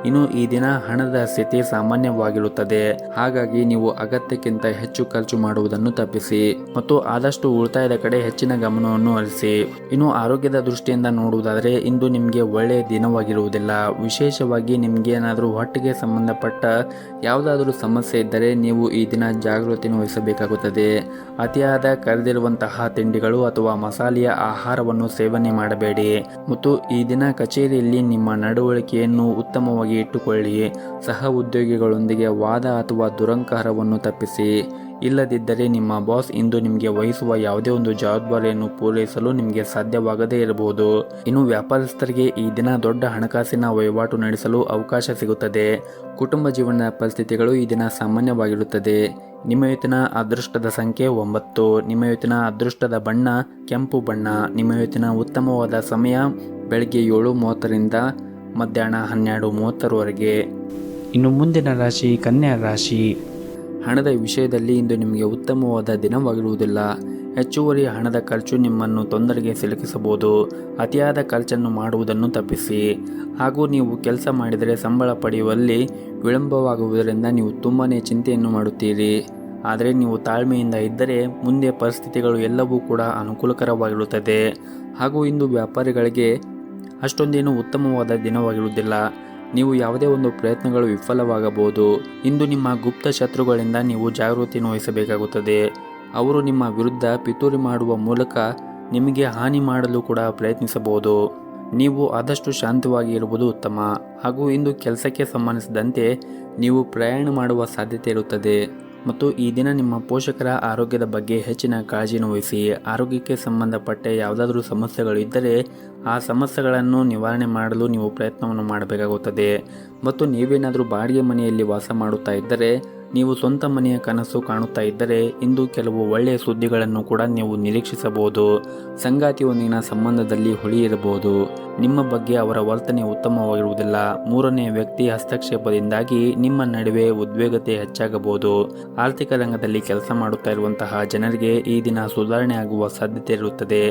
ಇನ್ನು ಈ ದಿನ ಹಣದ ಸ್ಥಿತಿ ಸಾಮಾನ್ಯವಾಗಿರುತ್ತದೆ. ಹಾಗಾಗಿ ನೀವು ಅಗತ್ಯಕ್ಕಿಂತ ಹೆಚ್ಚು ಖರ್ಚು ಮಾಡುವುದನ್ನು ತಪ್ಪಿಸಿ ಮತ್ತು ಆದಷ್ಟು ಉಳಿತಾಯದ ಕಡೆ ಹೆಚ್ಚಿನ ಗಮನವನ್ನು ಹರಿಸಿ. ಇನ್ನು ಆರೋಗ್ಯದ ದೃಷ್ಟಿಯಿಂದ ನೋಡುವುದಾದರೆ ಇಂದು ನಿಮಗೆ ಒಳ್ಳೆಯ ದಿನವಾಗಿರುವುದಿಲ್ಲ. ವಿಶೇಷವಾಗಿ ನಿಮಗೆ ಏನಾದರೂ ಹೊಟ್ಟೆಗೆ ಸಂಬಂಧಪಟ್ಟ ಯಾವುದಾದರೂ ಸಮಸ್ಯೆ ಇದ್ದರೆ ನೀವು ಈ ದಿನ ಜಾಗೃತಿಯನ್ನು ವಹಿಸಬೇಕಾಗುತ್ತದೆ. ಅತಿಯಾದ ಕರೆದಿರುವಂತಹ ತಿಂಡಿಗಳು ಅಥವಾ ಮಸಾಲೆಯ ಆಹಾರವನ್ನು ಸೇವನೆ ಮಾಡಬೇಡಿ ಮತ್ತು ಈ ದಿನ ಕಚೇರಿಯಲ್ಲಿ ನಿಮ್ಮ ನಡವಳಿಕೆಯನ್ನು ಉತ್ತಮವಾಗಿ ಇಟ್ಟುಕೊಳ್ಳಿ. ಸಹ ಉದ್ಯೋಗಿಗಳೊಂದಿಗೆ ವಾದ ಅಥವಾ ದುರಂಕಾರವನ್ನು ತಪ್ಪಿಸಿ. ಇಲ್ಲದಿದ್ದರೆ ನಿಮ್ಮ ಬಾಸ್ ಇಂದು ನಿಮಗೆ ವಹಿಸುವ ಯಾವುದೇ ಒಂದು ಜವಾಬ್ದಾರಿಯನ್ನು ಪೂರೈಸಲು ನಿಮಗೆ ಸಾಧ್ಯವಾಗದೇ ಇರಬಹುದು. ಇನ್ನು ವ್ಯಾಪಾರಸ್ಥರಿಗೆ ಈ ದಿನ ದೊಡ್ಡ ಹಣಕಾಸಿನ ವಹಿವಾಟು ನಡೆಸಲು ಅವಕಾಶ ಸಿಗುತ್ತದೆ. ಕುಟುಂಬ ಜೀವನದ ಪರಿಸ್ಥಿತಿಗಳು ಈ ದಿನ ಸಾಮಾನ್ಯವಾಗಿರುತ್ತದೆ. ನಿಮ್ಮ ಇವತ್ತಿನ ಅದೃಷ್ಟದ ಸಂಖ್ಯೆ 9. ನಿಮ್ಮ ಇವತ್ತಿನ ಅದೃಷ್ಟದ ಬಣ್ಣ ಕೆಂಪು ಬಣ್ಣ. ನಿಮ್ಮ ಇವತ್ತಿನ ಉತ್ತಮವಾದ ಸಮಯ ಬೆಳಗ್ಗೆ 7:30ರಿಂದ ಮಧ್ಯಾಹ್ನ 12:30ರವರೆಗೆ. ಇನ್ನು ಮುಂದಿನ ರಾಶಿ ಕನ್ಯಾ ರಾಶಿ. ಹಣದ ವಿಷಯದಲ್ಲಿ ಇಂದು ನಿಮಗೆ ಉತ್ತಮವಾದ ದಿನವಾಗಿರುವುದಿಲ್ಲ. ಹೆಚ್ಚುವರಿ ಹಣದ ಖರ್ಚು ನಿಮ್ಮನ್ನು ತೊಂದರೆಗೆ ಸಿಲುಕಿಸಬಹುದು. ಅತಿಯಾದ ಖರ್ಚನ್ನು ಮಾಡುವುದನ್ನು ತಪ್ಪಿಸಿ. ಹಾಗೂ ನೀವು ಕೆಲಸ ಮಾಡಿದರೆ ಸಂಬಳ ಪಡೆಯುವಲ್ಲಿ ವಿಳಂಬವಾಗುವುದರಿಂದ ನೀವು ತುಂಬಾ ಚಿಂತೆಯನ್ನು ಮಾಡುತ್ತೀರಿ. ಆದರೆ ನೀವು ತಾಳ್ಮೆಯಿಂದ ಇದ್ದರೆ ಮುಂದೆ ಪರಿಸ್ಥಿತಿಗಳು ಎಲ್ಲವೂ ಕೂಡ ಅನುಕೂಲಕರವಾಗಿರುತ್ತದೆ. ಹಾಗೂ ಇಂದು ವ್ಯಾಪಾರಿಗಳಿಗೆ ಅಷ್ಟೊಂದೇನು ಉತ್ತಮವಾದ ದಿನವಾಗಿರುವುದಿಲ್ಲ. ನೀವು ಯಾವುದೇ ಒಂದು ಪ್ರಯತ್ನಗಳು ವಿಫಲವಾಗಬಹುದು. ಇಂದು ನಿಮ್ಮ ಗುಪ್ತ ಶತ್ರುಗಳಿಂದ ನೀವು ಜಾಗೃತಿಯನ್ನು ವಹಿಸಬೇಕಾಗುತ್ತದೆ. ಅವರು ನಿಮ್ಮ ವಿರುದ್ಧ ಪಿತೂರಿ ಮಾಡುವ ಮೂಲಕ ನಿಮಗೆ ಹಾನಿ ಮಾಡಲು ಕೂಡ ಪ್ರಯತ್ನಿಸಬಹುದು. ನೀವು ಆದಷ್ಟು ಶಾಂತವಾಗಿ ಇರುವುದು ಉತ್ತಮ. ಹಾಗೂ ಇಂದು ಕೆಲಸಕ್ಕೆ ಸಂಬಂಧಿಸಿದಂತೆ ನೀವು ಪ್ರಯಾಣ ಮಾಡುವ ಸಾಧ್ಯತೆ ಇರುತ್ತದೆ ಮತ್ತು ಈ ದಿನ ನಿಮ್ಮ ಪೋಷಕರ ಆರೋಗ್ಯದ ಬಗ್ಗೆ ಹೆಚ್ಚಿನ ಕಾಳಜಿಯನ್ನು ವಹಿಸಿ. ಆರೋಗ್ಯಕ್ಕೆ ಸಂಬಂಧಪಟ್ಟ ಯಾವುದಾದ್ರೂ ಸಮಸ್ಯೆಗಳು ಇದ್ದರೆ ಆ ಸಮಸ್ಯೆಗಳನ್ನು ನಿವಾರಣೆ ಮಾಡಲು ನೀವು ಪ್ರಯತ್ನವನ್ನು ಮಾಡಬೇಕಾಗುತ್ತದೆ. ಮತ್ತು ನೀವೇನಾದರೂ ಬಾಡಿಗೆ ಮನೆಯಲ್ಲಿ ವಾಸ ಮಾಡುತ್ತಾ ಇದ್ದರೆ, ನೀವು ಸ್ವಂತ ಮನೆಯ ಕನಸು ಕಾಣುತ್ತಾ ಇದ್ದರೆ ಇಂದು ಕೆಲವು ಒಳ್ಳೆಯ ಸುದ್ದಿಗಳನ್ನು ಕೂಡ ನೀವು ನಿರೀಕ್ಷಿಸಬಹುದು. ಸಂಗಾತಿಯೊಂದಿಗಿನ ಸಂಬಂಧದಲ್ಲಿ ಹುಳಿ ಇರಬಹುದು. ನಿಮ್ಮ ಬಗ್ಗೆ ಅವರ ವರ್ತನೆ ಉತ್ತಮವಾಗಿರುವುದಿಲ್ಲ. ಮೂರನೇ ವ್ಯಕ್ತಿ ಹಸ್ತಕ್ಷೇಪದಿಂದಾಗಿ ನಿಮ್ಮ ನಡುವೆ ಉದ್ವೇಗತೆ ಹೆಚ್ಚಾಗಬಹುದು. ಆರ್ಥಿಕ ರಂಗದಲ್ಲಿ ಕೆಲಸ ಮಾಡುತ್ತಾ ಇರುವಂತಹ ಜನರಿಗೆ ಈ ದಿನ ಸುಧಾರಣೆ ಆಗುವ ಸಾಧ್ಯತೆ ಇರುತ್ತದೆ.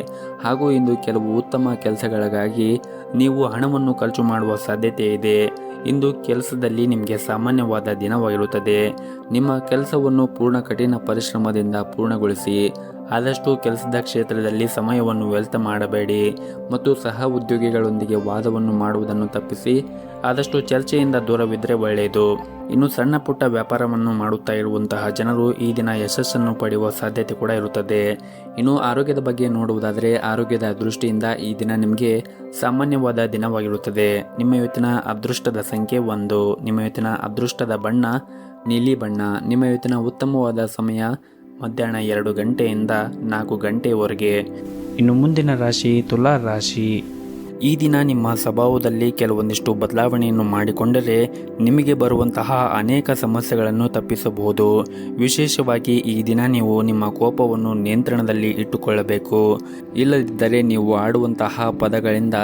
ಹಾಗೂ ಇಂದು ಕೆಲವು ಉತ್ತಮ ಕೆಲಸಗಳಿಗಾಗಿ ನೀವು ಹಣವನ್ನು ಖರ್ಚು ಮಾಡುವ ಸಾಧ್ಯತೆ ಇದೆ. ಇಂದು ಕೆಲಸದಲ್ಲಿ ನಿಮಗೆ ಸಾಮಾನ್ಯವಾದ ದಿನವಾಗಿರುತ್ತದೆ. ನಿಮ್ಮ ಕೆಲಸವನ್ನು ಪೂರ್ಣ ಕಠಿಣ ಪರಿಶ್ರಮದಿಂದ ಪೂರ್ಣಗೊಳಿಸಿ. ಆದಷ್ಟು ಕೆಲಸದ ಕ್ಷೇತ್ರದಲ್ಲಿ ಸಮಯವನ್ನು ವ್ಯರ್ಥ ಮಾಡಬೇಡಿ ಮತ್ತು ಸಹ ಉದ್ಯೋಗಿಗಳೊಂದಿಗೆ ವಾದವನ್ನು ಮಾಡುವುದನ್ನು ತಪ್ಪಿಸಿ. ಆದಷ್ಟು ಚರ್ಚೆಯಿಂದ ದೂರವಿದ್ದರೆ ಒಳ್ಳೆಯದು. ಇನ್ನು ಸಣ್ಣ ಪುಟ್ಟ ವ್ಯಾಪಾರವನ್ನು ಮಾಡುತ್ತಾ ಇರುವಂತಹ ಜನರು ಈ ದಿನ ಯಶಸ್ಸನ್ನು ಪಡೆಯುವ ಸಾಧ್ಯತೆ ಕೂಡ ಇರುತ್ತದೆ. ಇನ್ನು ಆರೋಗ್ಯದ ಬಗ್ಗೆ ನೋಡುವುದಾದರೆ ಆರೋಗ್ಯದ ದೃಷ್ಟಿಯಿಂದ ಈ ದಿನ ನಿಮಗೆ ಸಾಮಾನ್ಯವಾದ ದಿನವಾಗಿರುತ್ತದೆ. ನಿಮ್ಮ ಇವತ್ತಿನ ಅದೃಷ್ಟದ ಸಂಖ್ಯೆ 1. ನಿಮ್ಮ ಇವತ್ತಿನ ಅದೃಷ್ಟದ ಬಣ್ಣ ನೀಲಿ ಬಣ್ಣ. ನಿಮ್ಮ ಇವತ್ತಿನ ಉತ್ತಮವಾದ ಸಮಯ ಮಧ್ಯಾಹ್ನ 2 ಗಂಟೆಯಿಂದ 4 ಗಂಟೆಯವರೆಗೆ. ಇನ್ನು ಮುಂದಿನ ರಾಶಿ ತುಲಾ ರಾಶಿ. ಈ ದಿನ ನಿಮ್ಮ ಸ್ವಭಾವದಲ್ಲಿ ಕೆಲವೊಂದಿಷ್ಟು ಬದಲಾವಣೆಯನ್ನು ಮಾಡಿಕೊಂಡರೆ ನಿಮಗೆ ಬರುವಂತಹ ಅನೇಕ ಸಮಸ್ಯೆಗಳನ್ನು ತಪ್ಪಿಸಬಹುದು. ವಿಶೇಷವಾಗಿ ಈ ದಿನ ನೀವು ನಿಮ್ಮ ಕೋಪವನ್ನು ನಿಯಂತ್ರಣದಲ್ಲಿ ಇಟ್ಟುಕೊಳ್ಳಬೇಕು. ಇಲ್ಲದಿದ್ದರೆ ನೀವು ಆಡುವಂತಹ ಪದಗಳಿಂದ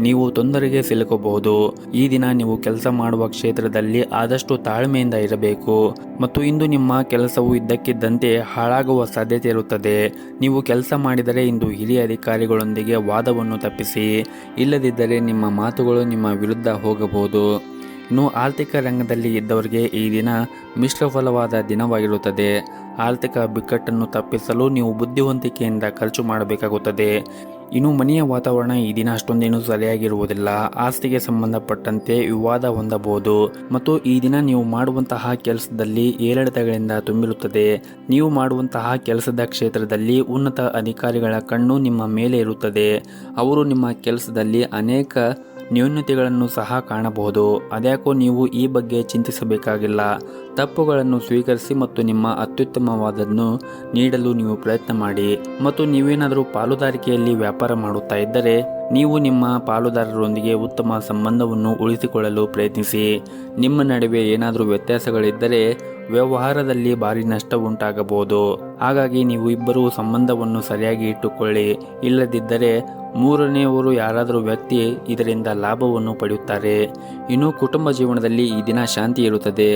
ನೀವು ತೊಂದರೆಗೆ ಸಿಲುಕಬಹುದು. ಈ ದಿನ ನೀವು ಕೆಲಸ ಮಾಡುವ ಕ್ಷೇತ್ರದಲ್ಲಿ ಆದಷ್ಟು ತಾಳ್ಮೆಯಿಂದ ಇರಬೇಕು ಮತ್ತು ಇಂದು ನಿಮ್ಮ ಕೆಲಸವು ಇದ್ದಕ್ಕಿದ್ದಂತೆ ಹಾಳಾಗುವ ಸಾಧ್ಯತೆ ಇರುತ್ತದೆ. ನೀವು ಕೆಲಸ ಮಾಡಿದರೆ ಇಂದು ಹಿರಿಯ ಅಧಿಕಾರಿಗಳೊಂದಿಗೆ ವಾದವನ್ನು ತಪ್ಪಿಸಿ. ಇಲ್ಲದಿದ್ದರೆ ನಿಮ್ಮ ಮಾತುಗಳು ನಿಮ್ಮ ವಿರುದ್ಧ ಹೋಗಬಹುದು. ಇನ್ನು ಆರ್ಥಿಕ ರಂಗದಲ್ಲಿ ಇದ್ದವರಿಗೆ ಈ ದಿನ ಮಿಶ್ರಫಲವಾದ ದಿನವಾಗಿರುತ್ತದೆ. ಆರ್ಥಿಕ ಬಿಕ್ಕಟ್ಟನ್ನು ತಪ್ಪಿಸಲು ನೀವು ಬುದ್ಧಿವಂತಿಕೆಯಿಂದ ಖರ್ಚು ಮಾಡಬೇಕಾಗುತ್ತದೆ. ಇನ್ನು ಮನೆಯ ವಾತಾವರಣ ಈ ದಿನ ಅಷ್ಟೊಂದೇನು ಸರಿಯಾಗಿರುವುದಿಲ್ಲ. ಆಸ್ತಿಗೆ ಸಂಬಂಧಪಟ್ಟಂತೆ ವಿವಾದ ಹೊಂದಬಹುದು ಮತ್ತು ಈ ದಿನ ನೀವು ಮಾಡುವಂತಹ ಕೆಲಸದಲ್ಲಿ ಏರಿಳಿತಗಳಿಂದ ತುಂಬಿರುತ್ತದೆ. ನೀವು ಮಾಡುವಂತಹ ಕೆಲಸದ ಕ್ಷೇತ್ರದಲ್ಲಿ ಉನ್ನತ ಅಧಿಕಾರಿಗಳ ಕಣ್ಣು ನಿಮ್ಮ ಮೇಲೆ ಇರುತ್ತದೆ. ಅವರು ನಿಮ್ಮ ಕೆಲಸದಲ್ಲಿ ಅನೇಕ ನ್ಯೂನತೆಗಳನ್ನು ಸಹ ಕಾಣಬಹುದು. ಅದ್ಯಾಕೋ ನೀವು ಈ ಬಗ್ಗೆ ಚಿಂತಿಸಬೇಕಾಗಿಲ್ಲ. ತಪ್ಪುಗಳನ್ನು ಸ್ವೀಕರಿಸಿ ಮತ್ತು ನಿಮ್ಮ ಅತ್ಯುತ್ತಮವಾದನ್ನು ನೀಡಲು ನೀವು ಪ್ರಯತ್ನ ಮಾಡಿ. ಮತ್ತು ನೀವೇನಾದರೂ ಪಾಲುದಾರಿಕೆಯಲ್ಲಿ ವ್ಯಾಪಾರ ಮಾಡುತ್ತಾ ಇದ್ದರೆ ನೀವು ನಿಮ್ಮ ಪಾಲುದಾರರೊಂದಿಗೆ ಉತ್ತಮ ಸಂಬಂಧವನ್ನು ಉಳಿಸಿಕೊಳ್ಳಲು ಪ್ರಯತ್ನಿಸಿ. ನಿಮ್ಮ ನಡುವೆ ಏನಾದರೂ ವ್ಯತ್ಯಾಸಗಳಿದ್ದರೆ ವ್ಯವಹಾರದಲ್ಲಿ ಭಾರಿ ನಷ್ಟ ಉಂಟಾಗಬಹುದು. ಹಾಗಾಗಿ ನೀವು ಇಬ್ಬರೂ ಸಂಬಂಧವನ್ನು ಸರಿಯಾಗಿ ಇಟ್ಟುಕೊಳ್ಳಿ. ಇಲ್ಲದಿದ್ದರೆ ಮೂರನೆಯವರು ಯಾರಾದರೂ ವ್ಯಕ್ತಿ ಇದರಿಂದ ಲಾಭವನ್ನು ಪಡೆಯುತ್ತಾರೆ. ಇನ್ನು ಕುಟುಂಬ ಜೀವನದಲ್ಲಿ ಈ ದಿನ ಶಾಂತಿ ಇರುತ್ತದೆ.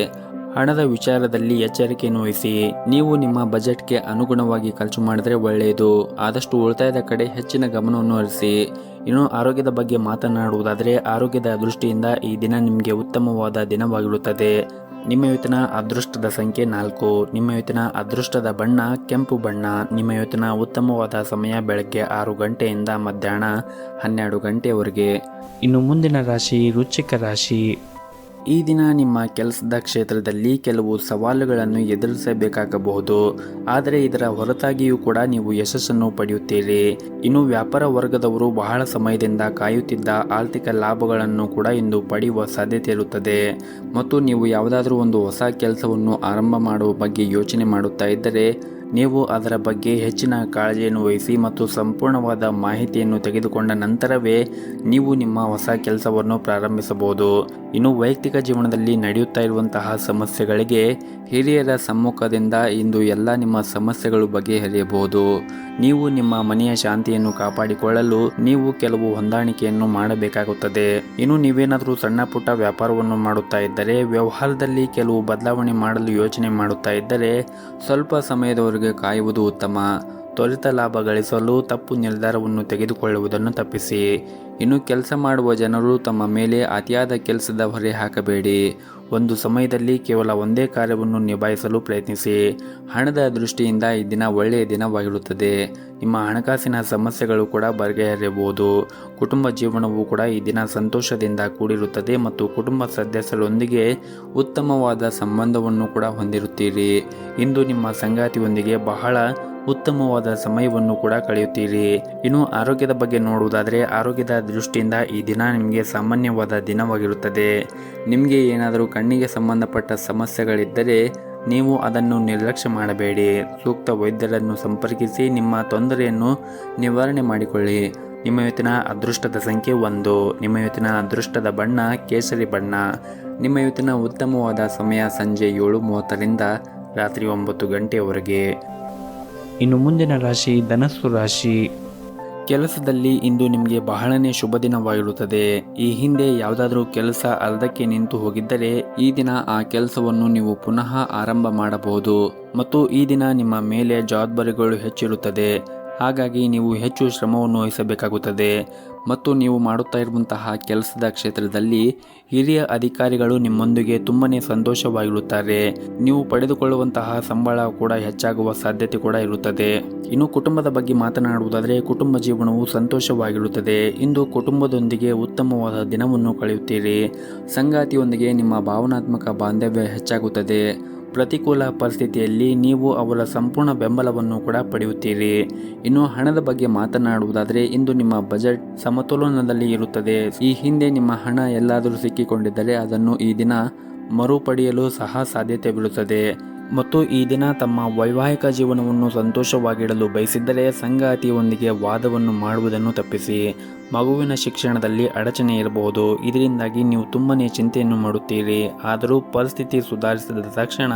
ಹಣದ ವಿಚಾರದಲ್ಲಿ ಎಚ್ಚರಿಕೆಯನ್ನು ವಹಿಸಿ. ನೀವು ನಿಮ್ಮ ಬಜೆಟ್ಗೆ ಅನುಗುಣವಾಗಿ ಖರ್ಚು ಮಾಡಿದರೆ ಒಳ್ಳೆಯದು. ಆದಷ್ಟು ಉಳಿತಾಯದ ಕಡೆ ಹೆಚ್ಚಿನ ಗಮನವನ್ನು ಹರಿಸಿ. ಇನ್ನು ಆರೋಗ್ಯದ ಬಗ್ಗೆ ಮಾತನಾಡುವುದಾದರೆ ಆರೋಗ್ಯದ ದೃಷ್ಟಿಯಿಂದ ಈ ದಿನ ನಿಮಗೆ ಉತ್ತಮವಾದ ದಿನವಾಗಿರುತ್ತದೆ. ನಿಮ್ಮ ಇವತ್ತಿನ ಅದೃಷ್ಟದ ಸಂಖ್ಯೆ 4. ನಿಮ್ಮ ಇವತ್ತಿನ ಅದೃಷ್ಟದ ಬಣ್ಣ ಕೆಂಪು ಬಣ್ಣ. ನಿಮ್ಮ ಇವತ್ತಿನ ಉತ್ತಮವಾದ ಸಮಯ ಬೆಳಗ್ಗೆ 6 ಗಂಟೆಯಿಂದ ಮಧ್ಯಾಹ್ನ 12 ಗಂಟೆಯವರೆಗೆ. ಇನ್ನು ಮುಂದಿನ ರಾಶಿ ವೃಶ್ಚಿಕ ರಾಶಿ. ಈ ದಿನ ನಿಮ್ಮ ಕೆಲಸದ ಕ್ಷೇತ್ರದಲ್ಲಿ ಕೆಲವು ಸವಾಲುಗಳನ್ನು ಎದುರಿಸಬೇಕಾಗಬಹುದು. ಆದರೆ ಇದರ ಹೊರತಾಗಿಯೂ ಕೂಡ ನೀವು ಯಶಸ್ಸನ್ನು ಪಡೆಯುತ್ತೀರಿ. ಇನ್ನು ವ್ಯಾಪಾರ ವರ್ಗದವರು ಬಹಳ ಸಮಯದಿಂದ ಕಾಯುತ್ತಿದ್ದ ಆರ್ಥಿಕ ಲಾಭಗಳನ್ನು ಕೂಡ ಇಂದು ಪಡೆಯುವ ಸಾಧ್ಯತೆ ಇರುತ್ತದೆ. ಮತ್ತು ನೀವು ಯಾವುದಾದ್ರೂ ಒಂದು ಹೊಸ ಕೆಲಸವನ್ನು ಆರಂಭ ಮಾಡುವ ಬಗ್ಗೆ ಯೋಚನೆ ಮಾಡುತ್ತಾ ಇದ್ದರೆ ನೀವು ಅದರ ಬಗ್ಗೆ ಹೆಚ್ಚಿನ ಕಾಳಜಿಯನ್ನು ವಹಿಸಿ ಮತ್ತು ಸಂಪೂರ್ಣವಾದ ಮಾಹಿತಿಯನ್ನು ತೆಗೆದುಕೊಂಡ ನಂತರವೇ ನೀವು ನಿಮ್ಮ ಹೊಸ ಕೆಲಸವನ್ನು ಪ್ರಾರಂಭಿಸಬಹುದು. ಇನ್ನು ವೈಯಕ್ತಿಕ ಜೀವನದಲ್ಲಿ ನಡೆಯುತ್ತಾ ಇರುವಂತಹ ಸಮಸ್ಯೆಗಳಿಗೆ ಹಿರಿಯರ ಸಮ್ಮುಖದಿಂದ ಇಂದು ಎಲ್ಲ ನಿಮ್ಮ ಸಮಸ್ಯೆಗಳು ಬಗೆಹರಿಯಬಹುದು. ನೀವು ನಿಮ್ಮ ಮನೆಯ ಶಾಂತಿಯನ್ನು ಕಾಪಾಡಿಕೊಳ್ಳಲು ನೀವು ಕೆಲವು ಹೊಂದಾಣಿಕೆಯನ್ನು ಮಾಡಬೇಕಾಗುತ್ತದೆ. ಇನ್ನು ನೀವೇನಾದರೂ ಸಣ್ಣ ಪುಟ್ಟ ವ್ಯಾಪಾರವನ್ನು ಮಾಡುತ್ತಾ ಇದ್ದರೆ ವ್ಯವಹಾರದಲ್ಲಿ ಕೆಲವು ಬದಲಾವಣೆ ಮಾಡಲು ಯೋಚನೆ ಮಾಡುತ್ತಾ ಇದ್ದರೆ ಸ್ವಲ್ಪ ಸಮಯದವರೆಗೆ ಕಾಯುವುದು ಉತ್ತಮ. ತ್ವರಿತ ಲಾಭ ಗಳಿಸಲು ತಪ್ಪು ನಿರ್ಧಾರವನ್ನು ತೆಗೆದುಕೊಳ್ಳುವುದನ್ನು ತಪ್ಪಿಸಿ. ಇನ್ನು ಕೆಲಸ ಮಾಡುವ ಜನರು ತಮ್ಮ ಮೇಲೆ ಅತಿಯಾದ ಕೆಲಸದ ಹೊರೆ ಹಾಕಬೇಡಿ. ಒಂದು ಸಮಯದಲ್ಲಿ ಕೇವಲ ಒಂದೇ ಕಾರ್ಯವನ್ನು ನಿಭಾಯಿಸಲು ಪ್ರಯತ್ನಿಸಿ. ಹಣದ ದೃಷ್ಟಿಯಿಂದ ಈ ದಿನ ಒಳ್ಳೆಯ ದಿನವಾಗಿರುತ್ತದೆ. ನಿಮ್ಮ ಹಣಕಾಸಿನ ಸಮಸ್ಯೆಗಳು ಕೂಡ ಬಗೆಹರಿಯಬಹುದು. ಕುಟುಂಬ ಜೀವನವು ಕೂಡ ಈ ದಿನ ಸಂತೋಷದಿಂದ ಕೂಡಿರುತ್ತದೆ ಮತ್ತು ಕುಟುಂಬ ಸದಸ್ಯರೊಂದಿಗೆ ಉತ್ತಮವಾದ ಸಂಬಂಧವನ್ನು ಕೂಡ ಹೊಂದಿರುತ್ತೀರಿ. ಇಂದು ನಿಮ್ಮ ಸಂಗಾತಿಯೊಂದಿಗೆ ಬಹಳ ಉತ್ತಮವಾದ ಸಮಯವನ್ನು ಕೂಡ ಕಳೆಯುತ್ತೀರಿ. ಇನ್ನು ಆರೋಗ್ಯದ ಬಗ್ಗೆ ನೋಡುವುದಾದರೆ ಆರೋಗ್ಯದ ದೃಷ್ಟಿಯಿಂದ ಈ ದಿನ ನಿಮಗೆ ಸಾಮಾನ್ಯವಾದ ದಿನವಾಗಿರುತ್ತದೆ. ನಿಮಗೆ ಏನಾದರೂ ಕಣ್ಣಿಗೆ ಸಂಬಂಧಪಟ್ಟ ಸಮಸ್ಯೆಗಳಿದ್ದರೆ ನೀವು ಅದನ್ನು ನಿರ್ಲಕ್ಷ್ಯ ಮಾಡಬೇಡಿ. ಸೂಕ್ತ ವೈದ್ಯರನ್ನು ಸಂಪರ್ಕಿಸಿ ನಿಮ್ಮ ತೊಂದರೆಯನ್ನು ನಿವಾರಣೆ ಮಾಡಿಕೊಳ್ಳಿ. ನಿಮ್ಮ ಇವತ್ತಿನ ಅದೃಷ್ಟದ ಸಂಖ್ಯೆ 1. ನಿಮ್ಮ ಇವತ್ತಿನ ಅದೃಷ್ಟದ ಬಣ್ಣ ಕೇಸರಿ ಬಣ್ಣ. ನಿಮ್ಮ ಇವತ್ತಿನ ಉತ್ತಮವಾದ ಸಮಯ ಸಂಜೆ 7:30ರಿಂದ ರಾತ್ರಿ 9 ಗಂಟೆಯವರೆಗೆ. ಇನ್ನು ಮುಂದಿನ ರಾಶಿ ಧನಸ್ಸು ರಾಶಿ. ಕೆಲಸದಲ್ಲಿ ಇಂದು ನಿಮಗೆ ಬಹಳನೇ ಶುಭ ದಿನವಾಗಿರುತ್ತದೆ. ಈ ಹಿಂದೆ ಯಾವುದಾದ್ರೂ ಕೆಲಸ ಅರ್ಧಕ್ಕೆ ನಿಂತು ಹೋಗಿದ್ದರೆ ಈ ದಿನ ಆ ಕೆಲಸವನ್ನು ನೀವು ಪುನಃ ಆರಂಭ ಮಾಡಬಹುದು. ಮತ್ತು ಈ ದಿನ ನಿಮ್ಮ ಮೇಲೆ ಜವಾಬ್ದಾರಿಗಳು ಹೆಚ್ಚಿರುತ್ತದೆ. ಹಾಗಾಗಿ ನೀವು ಹೆಚ್ಚು ಶ್ರಮವನ್ನು ವಹಿಸಬೇಕಾಗುತ್ತದೆ. ಮತ್ತು ನೀವು ಮಾಡುತ್ತಾ ಇರುವಂತಹ ಕೆಲಸದ ಕ್ಷೇತ್ರದಲ್ಲಿ ಹಿರಿಯ ಅಧಿಕಾರಿಗಳು ನಿಮ್ಮೊಂದಿಗೆ ತುಂಬನೇ ಸಂತೋಷವಾಗಿರುತ್ತಾರೆ. ನೀವು ಪಡೆದುಕೊಳ್ಳುವಂತಹ ಸಂಬಳ ಕೂಡ ಹೆಚ್ಚಾಗುವ ಸಾಧ್ಯತೆ ಕೂಡ ಇರುತ್ತದೆ. ಇನ್ನು ಕುಟುಂಬದ ಬಗ್ಗೆ ಮಾತನಾಡುವುದಾದರೆ ಕುಟುಂಬ ಜೀವನವು ಸಂತೋಷವಾಗಿರುತ್ತದೆ. ಇಂದು ಕುಟುಂಬದೊಂದಿಗೆ ಉತ್ತಮವಾದ ದಿನವನ್ನು ಕಳೆಯುತ್ತೀರಿ. ಸಂಗಾತಿಯೊಂದಿಗೆ ನಿಮ್ಮ ಭಾವನಾತ್ಮಕ ಬಾಂಧವ್ಯ ಹೆಚ್ಚಾಗುತ್ತದೆ. ಪ್ರತಿಕೂಲ ಪರಿಸ್ಥಿತಿಯಲ್ಲಿ ನೀವು ಅವರ ಸಂಪೂರ್ಣ ಬೆಂಬಲವನ್ನು ಕೂಡ ಪಡೆಯುತ್ತೀರಿ. ಇನ್ನು ಹಣದ ಬಗ್ಗೆ ಮಾತನಾಡುವುದಾದರೆ ಇಂದು ನಿಮ್ಮ ಬಜೆಟ್ ಸಮತೋಲನದಲ್ಲಿ ಇರುತ್ತದೆ. ಈ ಹಿಂದೆ ನಿಮ್ಮ ಹಣ ಎಲ್ಲಾದರೂ ಸಿಕ್ಕಿಕೊಂಡಿದ್ದರೆ ಅದನ್ನು ಈ ದಿನ ಮರುಪಡೆಯಲು ಸಹ ಸಾಧ್ಯತೆವಿರುತ್ತದೆ. ಮತ್ತು ಈ ದಿನ ತಮ್ಮ ವೈವಾಹಿಕ ಜೀವನವನ್ನು ಸಂತೋಷವಾಗಿಡಲು ಬಯಸಿದ್ದರೆ ಸಂಗಾತಿಯೊಂದಿಗೆ ವಾದವನ್ನು ಮಾಡುವುದನ್ನು ತಪ್ಪಿಸಿ. ಮಗುವಿನ ಶಿಕ್ಷಣದಲ್ಲಿ ಅಡಚಣೆ ಇರಬಹುದು. ಇದರಿಂದಾಗಿ ನೀವು ತುಂಬನೇ ಚಿಂತೆಯನ್ನು ಮಾಡುತ್ತೀರಿ. ಆದರೂ ಪರಿಸ್ಥಿತಿ ಸುಧಾರಿಸಿದ ತಕ್ಷಣ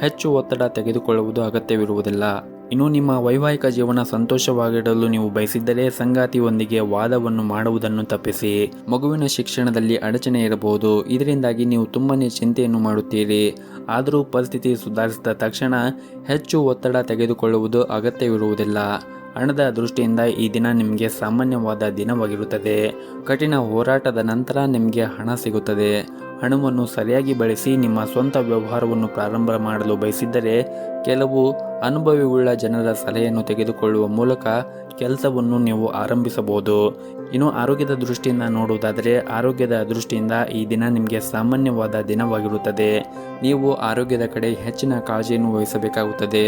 ಹೆಚ್ಚು ಒತ್ತಡ ತೆಗೆದುಕೊಳ್ಳುವುದು ಅಗತ್ಯವಿರುವುದಿಲ್ಲ. ಇನ್ನು ನಿಮ್ಮ ವೈವಾಹಿಕ ಜೀವನ ಸಂತೋಷವಾಗಿಡಲು ನೀವು ಬಯಸಿದ್ದರೆ ಸಂಗಾತಿಯೊಂದಿಗೆ ವಾದವನ್ನು ಮಾಡುವುದನ್ನು ತಪ್ಪಿಸಿ. ಮಗುವಿನ ಶಿಕ್ಷಣದಲ್ಲಿ ಅಡಚಣೆ ಇರಬಹುದು. ಇದರಿಂದಾಗಿ ನೀವು ತುಂಬನೇ ಚಿಂತೆಯನ್ನು ಮಾಡುತ್ತೀರಿ. ಆದರೂ ಪರಿಸ್ಥಿತಿ ಸುಧಾರಿಸಿದ ತಕ್ಷಣ ಹೆಚ್ಚು ಒತ್ತಡ ತೆಗೆದುಕೊಳ್ಳುವುದು ಅಗತ್ಯವಿರುವುದಿಲ್ಲ. ಹಣದ ದೃಷ್ಟಿಯಿಂದ ಈ ದಿನ ನಿಮಗೆ ಸಾಮಾನ್ಯವಾದ ದಿನವಾಗಿರುತ್ತದೆ. ಕಠಿಣ ಹೋರಾಟದ ನಂತರ ನಿಮಗೆ ಹಣ ಸಿಗುತ್ತದೆ. ಹಣವನ್ನು ಸರಿಯಾಗಿ ಬಳಸಿ ನಿಮ್ಮ ಸ್ವಂತ ವ್ಯವಹಾರವನ್ನು ಪ್ರಾರಂಭ ಮಾಡಲು ಬಯಸಿದ್ದರೆ ಕೆಲವು ಅನುಭವಿಯುಳ್ಳ ಜನರ ಸಲಹೆಯನ್ನು ತೆಗೆದುಕೊಳ್ಳುವ ಮೂಲಕ ಕೆಲಸವನ್ನು ನೀವು ಆರಂಭಿಸಬಹುದು. ಇನ್ನು ಆರೋಗ್ಯದ ದೃಷ್ಟಿಯಿಂದ ನೋಡುವುದಾದರೆ ಆರೋಗ್ಯದ ದೃಷ್ಟಿಯಿಂದ ಈ ದಿನ ನಿಮಗೆ ಸಾಮಾನ್ಯವಾದ ದಿನವಾಗಿರುತ್ತದೆ. ನೀವು ಆರೋಗ್ಯದ ಕಡೆ ಹೆಚ್ಚಿನ ಕಾಳಜಿಯನ್ನು ವಹಿಸಬೇಕಾಗುತ್ತದೆ.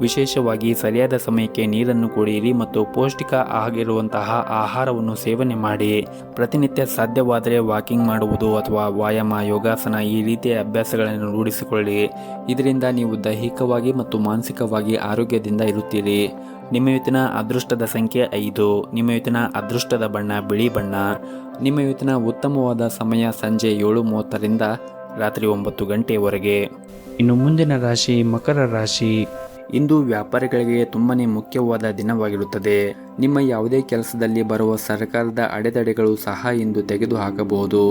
ವಿಶೇಷವಾಗಿ ಸರಿಯಾದ ಸಮಯಕ್ಕೆ ನೀರನ್ನು ಕುಡಿಯಿರಿ ಮತ್ತು ಪೌಷ್ಟಿಕ ಆಗಿರುವಂತಹ ಆಹಾರವನ್ನು ಸೇವನೆ ಮಾಡಿ. ಪ್ರತಿನಿತ್ಯ ಸಾಧ್ಯವಾದರೆ ವಾಕಿಂಗ್ ಮಾಡುವುದು ಅಥವಾ ವ್ಯಾಯಾಮ, ಯೋಗಾಸನ ಈ ರೀತಿಯ ಅಭ್ಯಾಸಗಳನ್ನು ರೂಢಿಸಿಕೊಳ್ಳಿ. ಇದರಿಂದ ನೀವು ದೈಹಿಕವಾಗಿ ಮತ್ತು ಮಾನಸಿಕವಾಗಿ ಆರೋಗ್ಯದಿಂದ ಇರುತ್ತೀರಿ. ನಿಮ್ಮ ಇವತ್ತಿನ ಅದೃಷ್ಟದ ಸಂಖ್ಯೆ 5. ನಿಮ್ಮ ಇವತ್ತಿನ ಅದೃಷ್ಟದ ಬಣ್ಣ ಬಿಳಿ ಬಣ್ಣ. ನಿಮ್ಮ ಇವತ್ತಿನ ಉತ್ತಮವಾದ ಸಮಯ ಸಂಜೆ 7:30ರಿಂದ ರಾತ್ರಿ 9 ಗಂಟೆಯವರೆಗೆ. ಇನ್ನು ಮುಂದಿನ ರಾಶಿ ಮಕರ ರಾಶಿ. ಇಂದು ವ್ಯಾಪಾರಿಗಳಿಗೆ ತುಂಬಾನೇ ಮುಖ್ಯವಾದ ದಿನವಾಗಿರುತ್ತದೆ. ನಿಮ್ಮ ಯಾವುದೇ ಕೆಲಸದಲ್ಲಿ ಬರುವ ಸರ್ಕಾರದ ಅಡೆತಡೆಗಳು ಸಹ ಇಂದು ತೆಗೆದುಹಾಕಬಹುದು.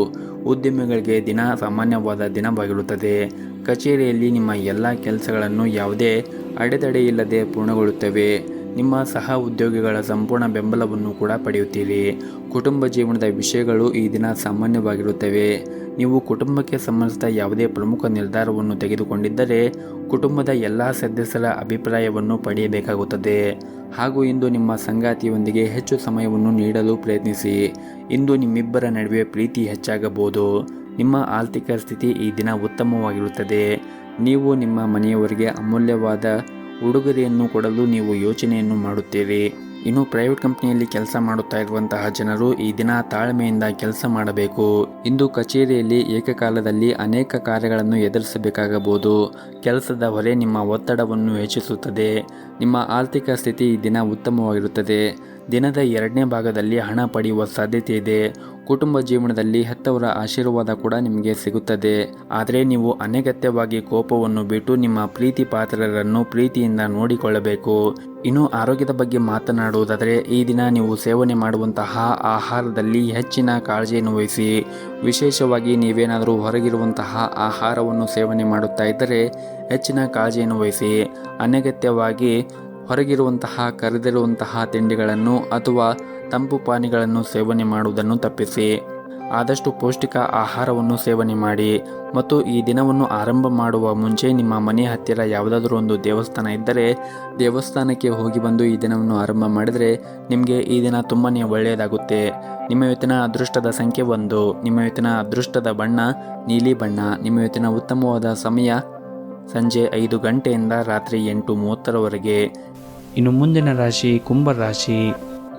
ಉದ್ಯಮಿಗಳಿಗೆ ದಿನ ಸಾಮಾನ್ಯವಾದ ದಿನವಾಗಿರುತ್ತದೆ. ಕಚೇರಿಯಲ್ಲಿ ನಿಮ್ಮ ಎಲ್ಲ ಕೆಲಸಗಳನ್ನು ಯಾವುದೇ ಅಡೆತಡೆ ಇಲ್ಲದೆ ಪೂರ್ಣಗೊಳ್ಳುತ್ತವೆ. ನಿಮ್ಮ ಸಹ ಉದ್ಯೋಗಿಗಳ ಸಂಪೂರ್ಣ ಬೆಂಬಲವನ್ನು ಕೂಡ ಪಡೆಯುತ್ತೀರಿ. ಕುಟುಂಬ ಜೀವನದ ವಿಷಯಗಳು ಈ ದಿನ ಸಾಮಾನ್ಯವಾಗಿರುತ್ತವೆ. ನೀವು ಕುಟುಂಬಕ್ಕೆ ಸಂಬಂಧಿಸಿದ ಯಾವುದೇ ಪ್ರಮುಖ ನಿರ್ಧಾರವನ್ನು ತೆಗೆದುಕೊಂಡಿದ್ದರೆ ಕುಟುಂಬದ ಎಲ್ಲ ಸದಸ್ಯರ ಅಭಿಪ್ರಾಯವನ್ನು ಪಡೆಯಬೇಕಾಗುತ್ತದೆ. ಹಾಗೂ ಇಂದು ನಿಮ್ಮ ಸಂಗಾತಿಯೊಂದಿಗೆ ಹೆಚ್ಚು ಸಮಯವನ್ನು ನೀಡಲು ಪ್ರಯತ್ನಿಸಿ. ಇಂದು ನಿಮ್ಮಿಬ್ಬರ ನಡುವೆ ಪ್ರೀತಿ ಹೆಚ್ಚಾಗಬಹುದು. ನಿಮ್ಮ ಆರ್ಥಿಕ ಸ್ಥಿತಿ ಈ ದಿನ ಉತ್ತಮವಾಗಿರುತ್ತದೆ. ನೀವು ನಿಮ್ಮ ಮನೆಯವರಿಗೆ ಅಮೂಲ್ಯವಾದ ಉಡುಗೊರೆಯನ್ನು ಕೊಡಲು ನೀವು ಯೋಚನೆಯನ್ನು ಮಾಡುತ್ತೀರಿ. ಇನ್ನು ಪ್ರೈವೇಟ್ ಕಂಪನಿಯಲ್ಲಿ ಕೆಲಸ ಮಾಡುತ್ತಾ ಇರುವಂತಹ ಜನರು ಈ ದಿನ ತಾಳ್ಮೆಯಿಂದ ಕೆಲಸ ಮಾಡಬೇಕು. ಇಂದು ಕಚೇರಿಯಲ್ಲಿ ಏಕಕಾಲದಲ್ಲಿ ಅನೇಕ ಕಾರ್ಯಗಳನ್ನು ಎದುರಿಸಬೇಕಾಗಬಹುದು. ಕೆಲಸದ ಹೊರೆ ನಿಮ್ಮ ಒತ್ತಡವನ್ನು ಹೆಚ್ಚಿಸುತ್ತದೆ. ನಿಮ್ಮ ಆರ್ಥಿಕ ಸ್ಥಿತಿ ಈ ದಿನ ಉತ್ತಮವಾಗಿರುತ್ತದೆ. ದಿನದ 2ನೇ ಭಾಗದಲ್ಲಿ ಹಣ ಪಡೆಯುವ ಸಾಧ್ಯತೆ ಇದೆ. ಕುಟುಂಬ ಜೀವನದಲ್ಲಿ ಹೆತ್ತವರ ಆಶೀರ್ವಾದ ಕೂಡ ನಿಮಗೆ ಸಿಗುತ್ತದೆ. ಆದರೆ ನೀವು ಅನಗತ್ಯವಾಗಿ ಕೋಪವನ್ನು ಬಿಟ್ಟು ನಿಮ್ಮ ಪ್ರೀತಿ ಪಾತ್ರರನ್ನು ಪ್ರೀತಿಯಿಂದ ನೋಡಿಕೊಳ್ಳಬೇಕು. ಇನ್ನು ಆರೋಗ್ಯದ ಬಗ್ಗೆ ಮಾತನಾಡುವುದಾದರೆ ಈ ದಿನ ನೀವು ಸೇವನೆ ಮಾಡುವಂತಹ ಆಹಾರದಲ್ಲಿ ಹೆಚ್ಚಿನ ಕಾಳಜಿಯನ್ನು ವಹಿಸಿ. ವಿಶೇಷವಾಗಿ ನೀವೇನಾದರೂ ಹೊರಗಿರುವಂತಹ ಆಹಾರವನ್ನು ಸೇವನೆ ಮಾಡುತ್ತಾ ಇದ್ದರೆ ಹೆಚ್ಚಿನ ಕಾಳಜಿಯನ್ನು ವಹಿಸಿ. ಅನಗತ್ಯವಾಗಿ ಹೊರಗಿರುವಂತಹ ಕರೆದಿರುವಂತಹ ತಿಂಡಿಗಳನ್ನು ಅಥವಾ ತಂಪು ಪಾನೀಯಗಳನ್ನು ಸೇವನೆ ಮಾಡುವುದನ್ನು ತಪ್ಪಿಸಿ. ಆದಷ್ಟು ಪೌಷ್ಟಿಕ ಆಹಾರವನ್ನು ಸೇವನೆ ಮಾಡಿ. ಮತ್ತು ಈ ದಿನವನ್ನು ಆರಂಭ ಮಾಡುವ ಮುಂಚೆ ನಿಮ್ಮ ಮನೆ ಹತ್ತಿರ ಯಾವುದಾದ್ರೂ ಒಂದು ದೇವಸ್ಥಾನ ಇದ್ದರೆ ದೇವಸ್ಥಾನಕ್ಕೆ ಹೋಗಿ ಬಂದು ಈ ದಿನವನ್ನು ಆರಂಭ ಮಾಡಿದರೆ ನಿಮಗೆ ಈ ದಿನ ತುಂಬಾ ಒಳ್ಳೆಯದಾಗುತ್ತೆ. ನಿಮ್ಮ ಇವತ್ತಿನ ಅದೃಷ್ಟದ ಸಂಖ್ಯೆ 1. ನಿಮ್ಮ ಇವತ್ತಿನ ಅದೃಷ್ಟದ ಬಣ್ಣ ನೀಲಿ ಬಣ್ಣ. ನಿಮ್ಮ ಇವತ್ತಿನ ಉತ್ತಮವಾದ ಸಮಯ ಸಂಜೆ 5 ಗಂಟೆಯಿಂದ ರಾತ್ರಿ 8:30ರವರೆಗೆ. ಇನ್ನು ಮುಂದಿನ ರಾಶಿ ಕುಂಭ ರಾಶಿ.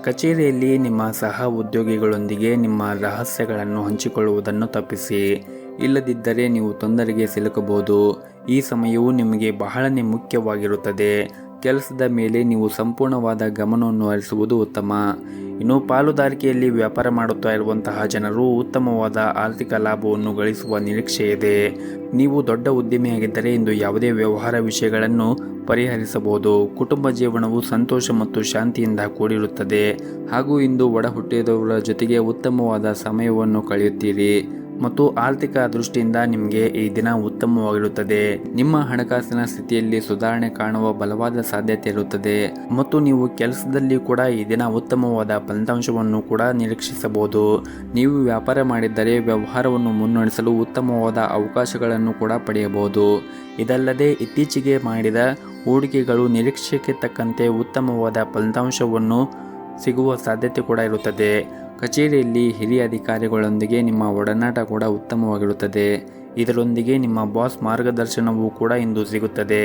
ಕಚೇರಿಯಲ್ಲಿ ನಿಮ್ಮ ಸಹ ಉದ್ಯೋಗಿಗಳೊಂದಿಗೆ ನಿಮ್ಮ ರಹಸ್ಯಗಳನ್ನು ಹಂಚಿಕೊಳ್ಳುವುದನ್ನು ತಪ್ಪಿಸಿ. ಇಲ್ಲದಿದ್ದರೆ ನೀವು ತೊಂದರೆಗೆ ಸಿಲುಕಬಹುದು. ಈ ಸಮಯವು ನಿಮಗೆ ಬಹಳನೇ ಮುಖ್ಯವಾಗಿರುತ್ತದೆ. ಕೆಲಸದ ಮೇಲೆ ನೀವು ಸಂಪೂರ್ಣವಾದ ಗಮನವನ್ನು ಹರಿಸುವುದು ಉತ್ತಮ. ಇನ್ನು ಪಾಲುದಾರಿಕೆಯಲ್ಲಿ ವ್ಯಾಪಾರ ಮಾಡುತ್ತಾ ಇರುವಂತಹ ಜನರು ಉತ್ತಮವಾದ ಆರ್ಥಿಕ ಲಾಭವನ್ನು ಗಳಿಸುವ ನಿರೀಕ್ಷೆ ಇದೆ. ನೀವು ದೊಡ್ಡ ಉದ್ಯಮಿಯಾಗಿದ್ದರೆ ಇಂದು ಯಾವುದೇ ವ್ಯವಹಾರ ವಿಷಯಗಳನ್ನು ಪರಿಹರಿಸಬಹುದು. ಕುಟುಂಬ ಜೀವನವು ಸಂತೋಷ ಮತ್ತು ಶಾಂತಿಯಿಂದ ಕೂಡಿರುತ್ತದೆ. ಹಾಗೂ ಇಂದು ಒಡ ಹುಟ್ಟಿದವರ ಜೊತೆಗೆ ಉತ್ತಮವಾದ ಸಮಯವನ್ನು ಕಳೆಯುತ್ತೀರಿ. ಮತ್ತು ಆರ್ಥಿಕ ದೃಷ್ಟಿಯಿಂದ ನಿಮಗೆ ಈ ದಿನ ಉತ್ತಮವಾಗಿರುತ್ತದೆ. ನಿಮ್ಮ ಹಣಕಾಸಿನ ಸ್ಥಿತಿಯಲ್ಲಿ ಸುಧಾರಣೆ ಕಾಣುವ ಬಲವಾದ ಸಾಧ್ಯತೆ ಇರುತ್ತದೆ. ಮತ್ತು ನೀವು ಕೆಲಸದಲ್ಲಿ ಕೂಡ ಈ ದಿನ ಉತ್ತಮವಾದ ಫಲಿತಾಂಶವನ್ನು ಕೂಡ ನಿರೀಕ್ಷಿಸಬಹುದು. ನೀವು ವ್ಯಾಪಾರ ಮಾಡಿದ್ದರೆ ವ್ಯವಹಾರವನ್ನು ಮುನ್ನಡೆಸಲು ಉತ್ತಮವಾದ ಅವಕಾಶಗಳನ್ನು ಕೂಡ ಪಡೆಯಬಹುದು. ಇದಲ್ಲದೆ ಇತ್ತೀಚೆಗೆ ಮಾಡಿದ ಹೂಡಿಕೆಗಳು ನಿರೀಕ್ಷೆಗೆ ತಕ್ಕಂತೆ ಉತ್ತಮವಾದ ಫಲಿತಾಂಶವನ್ನು ಸಿಗುವ ಸಾಧ್ಯತೆ ಕೂಡ ಇರುತ್ತದೆ. ಕಚೇರಿಯಲ್ಲಿ ಹಿರಿಯ ಅಧಿಕಾರಿಗಳೊಂದಿಗೆ ನಿಮ್ಮ ಒಡನಾಟ ಕೂಡ ಉತ್ತಮವಾಗಿರುತ್ತದೆ. ಇದರೊಂದಿಗೆ ನಿಮ್ಮ ಬಾಸ್ ಮಾರ್ಗದರ್ಶನವೂ ಕೂಡ ಇಂದು ಸಿಗುತ್ತದೆ.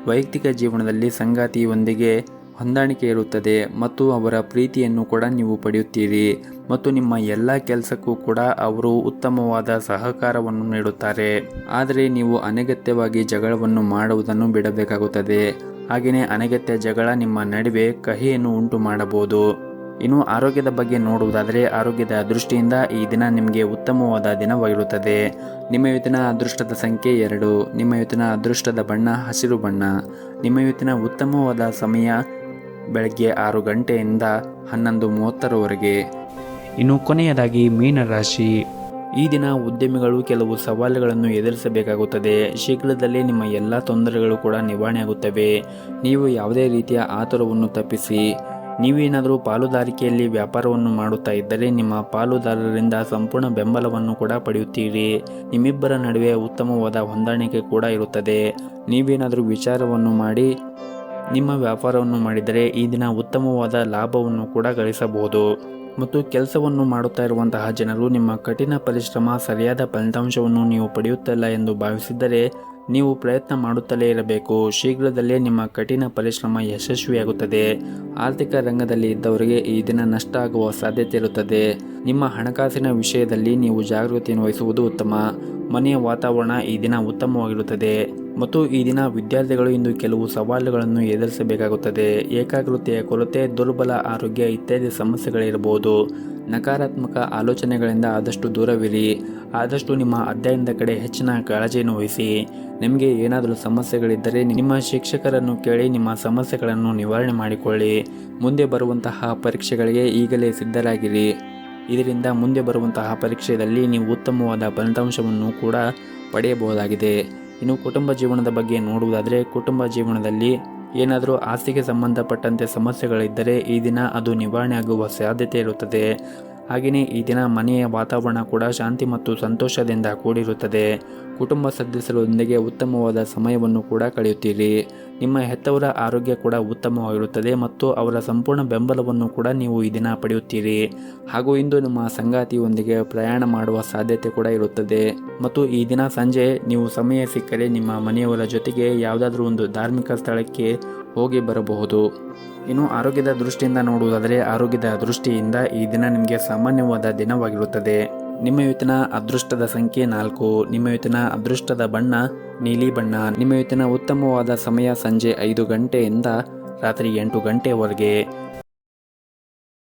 ವೈಯಕ್ತಿಕ ಜೀವನದಲ್ಲಿ ಸಂಗಾತಿಯೊಂದಿಗೆ ಹೊಂದಾಣಿಕೆ ಇರುತ್ತದೆ ಮತ್ತು ಅವರ ಪ್ರೀತಿಯನ್ನು ಕೂಡ ನೀವು ಪಡೆಯುತ್ತೀರಿ. ಮತ್ತು ನಿಮ್ಮ ಎಲ್ಲ ಕೆಲಸಕ್ಕೂ ಕೂಡ ಅವರು ಉತ್ತಮವಾದ ಸಹಕಾರವನ್ನು ನೀಡುತ್ತಾರೆ. ಆದರೆ ನೀವು ಅನಗತ್ಯವಾಗಿ ಜಗಳವನ್ನು ಮಾಡುವುದನ್ನು ಬಿಡಬೇಕಾಗುತ್ತದೆ. ಹಾಗೆಯೇ ಅನಗತ್ಯ ಜಗಳ ನಿಮ್ಮ ನಡುವೆ ಕಹಿಯನ್ನು ಉಂಟು ಮಾಡಬಹುದು. ಇನ್ನು ಆರೋಗ್ಯದ ಬಗ್ಗೆ ನೋಡುವುದಾದರೆ ಆರೋಗ್ಯದ ದೃಷ್ಟಿಯಿಂದ ಈ ದಿನ ನಿಮಗೆ ಉತ್ತಮವಾದ ದಿನವಾಗಿರುತ್ತದೆ. ನಿಮ್ಮ ಇವತ್ತಿನ ಅದೃಷ್ಟದ ಸಂಖ್ಯೆ 2. ನಿಮ್ಮ ಇವತ್ತಿನ ಅದೃಷ್ಟದ ಬಣ್ಣ ಹಸಿರು ಬಣ್ಣ. ನಿಮ್ಮ ಇವತ್ತಿನ ಉತ್ತಮವಾದ ಸಮಯ ಬೆಳಗ್ಗೆ 6 ಗಂಟೆಯಿಂದ 11:30ರವರೆಗೆ. ಇನ್ನು ಕೊನೆಯದಾಗಿ ಮೀನರಾಶಿ. ಈ ದಿನ ಉದ್ಯಮಿಗಳು ಕೆಲವು ಸವಾಲುಗಳನ್ನು ಎದುರಿಸಬೇಕಾಗುತ್ತದೆ. ಶೀಘ್ರದಲ್ಲೇ ನಿಮ್ಮ ಎಲ್ಲ ತೊಂದರೆಗಳು ಕೂಡ ನಿವಾರಣೆಯಾಗುತ್ತವೆ. ನೀವು ಯಾವುದೇ ರೀತಿಯ ಆತುರವನ್ನು ತಪ್ಪಿಸಿ. ನೀವೇನಾದರೂ ಪಾಲುದಾರಿಕೆಯಲ್ಲಿ ವ್ಯಾಪಾರವನ್ನು ಮಾಡುತ್ತಾ ಇದ್ದರೆ ನಿಮ್ಮ ಪಾಲುದಾರರಿಂದ ಸಂಪೂರ್ಣ ಬೆಂಬಲವನ್ನು ಕೂಡ ಪಡೆಯುತ್ತೀರಿ. ನಿಮ್ಮಿಬ್ಬರ ನಡುವೆ ಉತ್ತಮವಾದ ಹೊಂದಾಣಿಕೆ ಕೂಡ ಇರುತ್ತದೆ. ನೀವೇನಾದರೂ ವಿಚಾರವನ್ನು ಮಾಡಿ ನಿಮ್ಮ ವ್ಯಾಪಾರವನ್ನು ಮಾಡಿದರೆ ಈ ದಿನ ಉತ್ತಮವಾದ ಲಾಭವನ್ನು ಕೂಡ ಗಳಿಸಬಹುದು. ಮತ್ತು ಕೆಲಸವನ್ನು ಮಾಡುತ್ತಾ ಇರುವಂತಹ ಜನರು ನಿಮ್ಮ ಕಠಿಣ ಪರಿಶ್ರಮ ಸರಿಯಾದ ಫಲಿತಾಂಶವನ್ನು ನೀವು ಪಡೆಯುತ್ತಿಲ್ಲ ಎಂದು ಭಾವಿಸಿದ್ದರೆ ನೀವು ಪ್ರಯತ್ನ ಮಾಡುತ್ತಲೇ ಇರಬೇಕು. ಶೀಘ್ರದಲ್ಲೇ ನಿಮ್ಮ ಕಠಿಣ ಪರಿಶ್ರಮ ಯಶಸ್ವಿಯಾಗುತ್ತದೆ. ಆರ್ಥಿಕ ರಂಗದಲ್ಲಿ ಇದ್ದವರಿಗೆ ಈ ದಿನ ನಷ್ಟ ಆಗುವ ಸಾಧ್ಯತೆ ಇರುತ್ತದೆ. ನಿಮ್ಮ ಹಣಕಾಸಿನ ವಿಷಯದಲ್ಲಿ ನೀವು ಜಾಗೃತಿಯನ್ನು ವಹಿಸುವುದು ಉತ್ತಮ. ಮನೆಯ ವಾತಾವರಣ ಈ ದಿನ ಉತ್ತಮವಾಗಿರುತ್ತದೆ ಮತ್ತು ಈ ದಿನ ವಿದ್ಯಾರ್ಥಿಗಳು ಇಂದು ಕೆಲವು ಸವಾಲುಗಳನ್ನು ಎದುರಿಸಬೇಕಾಗುತ್ತದೆ. ಏಕಾಗ್ರತೆಯ ಕೊರತೆ, ದುರ್ಬಲ ಆರೋಗ್ಯ ಇತ್ಯಾದಿ ಸಮಸ್ಯೆಗಳಿರಬಹುದು. ನಕಾರಾತ್ಮಕ ಆಲೋಚನೆಗಳಿಂದ ಆದಷ್ಟು ದೂರವಿರಿ. ಆದಷ್ಟು ನಿಮ್ಮ ಅಧ್ಯಯನದ ಕಡೆ ಹೆಚ್ಚಿನ ಕಾಳಜಿಯನ್ನು ವಹಿಸಿ. ನಿಮಗೆ ಏನಾದರೂ ಸಮಸ್ಯೆಗಳಿದ್ದರೆ ನಿಮ್ಮ ಶಿಕ್ಷಕರನ್ನು ಕೇಳಿ ನಿಮ್ಮ ಸಮಸ್ಯೆಗಳನ್ನು ನಿವಾರಣೆ ಮಾಡಿಕೊಳ್ಳಿ. ಮುಂದೆ ಬರುವಂತಹ ಪರೀಕ್ಷೆಗಳಿಗೆ ಈಗಲೇ ಸಿದ್ಧರಾಗಿರಿ. ಇದರಿಂದ ಮುಂದೆ ಬರುವಂತಹ ಪರೀಕ್ಷೆಯಲ್ಲಿ ನೀವು ಉತ್ತಮವಾದ ಫಲಿತಾಂಶವನ್ನು ಕೂಡ ಪಡೆಯಬಹುದಾಗಿದೆ. ಇನ್ನು ಕುಟುಂಬ ಜೀವನದ ಬಗ್ಗೆ ನೋಡುವುದಾದರೆ, ಕುಟುಂಬ ಜೀವನದಲ್ಲಿ ಏನಾದರೂ ಆಸ್ತಿಗೆ ಸಂಬಂಧಪಟ್ಟಂತೆ ಸಮಸ್ಯೆಗಳಿದ್ದರೆ ಈ ದಿನ ಅದು ನಿವಾರಣೆ ಆಗುವ ಸಾಧ್ಯತೆ ಇರುತ್ತದೆ. ಹಾಗೆಯೇ ಈ ದಿನ ಮನೆಯ ವಾತಾವರಣ ಕೂಡ ಶಾಂತಿ ಮತ್ತು ಸಂತೋಷದಿಂದ ಕೂಡಿರುತ್ತದೆ. ಕುಟುಂಬ ಸದಸ್ಯರೊಂದಿಗೆ ಉತ್ತಮವಾದ ಸಮಯವನ್ನು ಕೂಡ ಕಳೆಯುತ್ತೀರಿ. ನಿಮ್ಮ ಹೆತ್ತವರ ಆರೋಗ್ಯ ಕೂಡ ಉತ್ತಮವಾಗಿರುತ್ತದೆ ಮತ್ತು ಅವರ ಸಂಪೂರ್ಣ ಬೆಂಬಲವನ್ನು ಕೂಡ ನೀವು ಈ ದಿನ ಪಡೆಯುತ್ತೀರಿ. ಹಾಗೂ ಇಂದು ನಿಮ್ಮ ಸಂಗಾತಿಯೊಂದಿಗೆ ಪ್ರಯಾಣ ಮಾಡುವ ಸಾಧ್ಯತೆ ಕೂಡ ಇರುತ್ತದೆ ಮತ್ತು ಈ ದಿನ ಸಂಜೆ ನೀವು ಸಮಯ ಸಿಕ್ಕರೆ ನಿಮ್ಮ ಮನೆಯವರ ಜೊತೆಗೆ ಯಾವುದಾದ್ರೂ ಒಂದು ಧಾರ್ಮಿಕ ಸ್ಥಳಕ್ಕೆ ಹೋಗಿ ಬರಬಹುದು. ಇನ್ನು ಆರೋಗ್ಯದ ದೃಷ್ಟಿಯಿಂದ ನೋಡುವುದಾದರೆ, ಆರೋಗ್ಯದ ದೃಷ್ಟಿಯಿಂದ ಈ ದಿನ ನಿಮಗೆ ಸಾಮಾನ್ಯವಾದ ದಿನವಾಗಿರುತ್ತದೆ. ನಿಮ್ಮ ಇವತ್ತಿನ ಅದೃಷ್ಟದ ಸಂಖ್ಯೆ 4. ನಿಮ್ಮ ಇವತ್ತಿನ ಅದೃಷ್ಟದ ಬಣ್ಣ ನೀಲಿ ಬಣ್ಣ. ನಿಮ್ಮ ಇವತ್ತಿನ ಉತ್ತಮವಾದ ಸಮಯ ಸಂಜೆ 5 ಗಂಟೆಯಿಂದ ರಾತ್ರಿ 8 ಗಂಟೆಯವರೆಗೆ.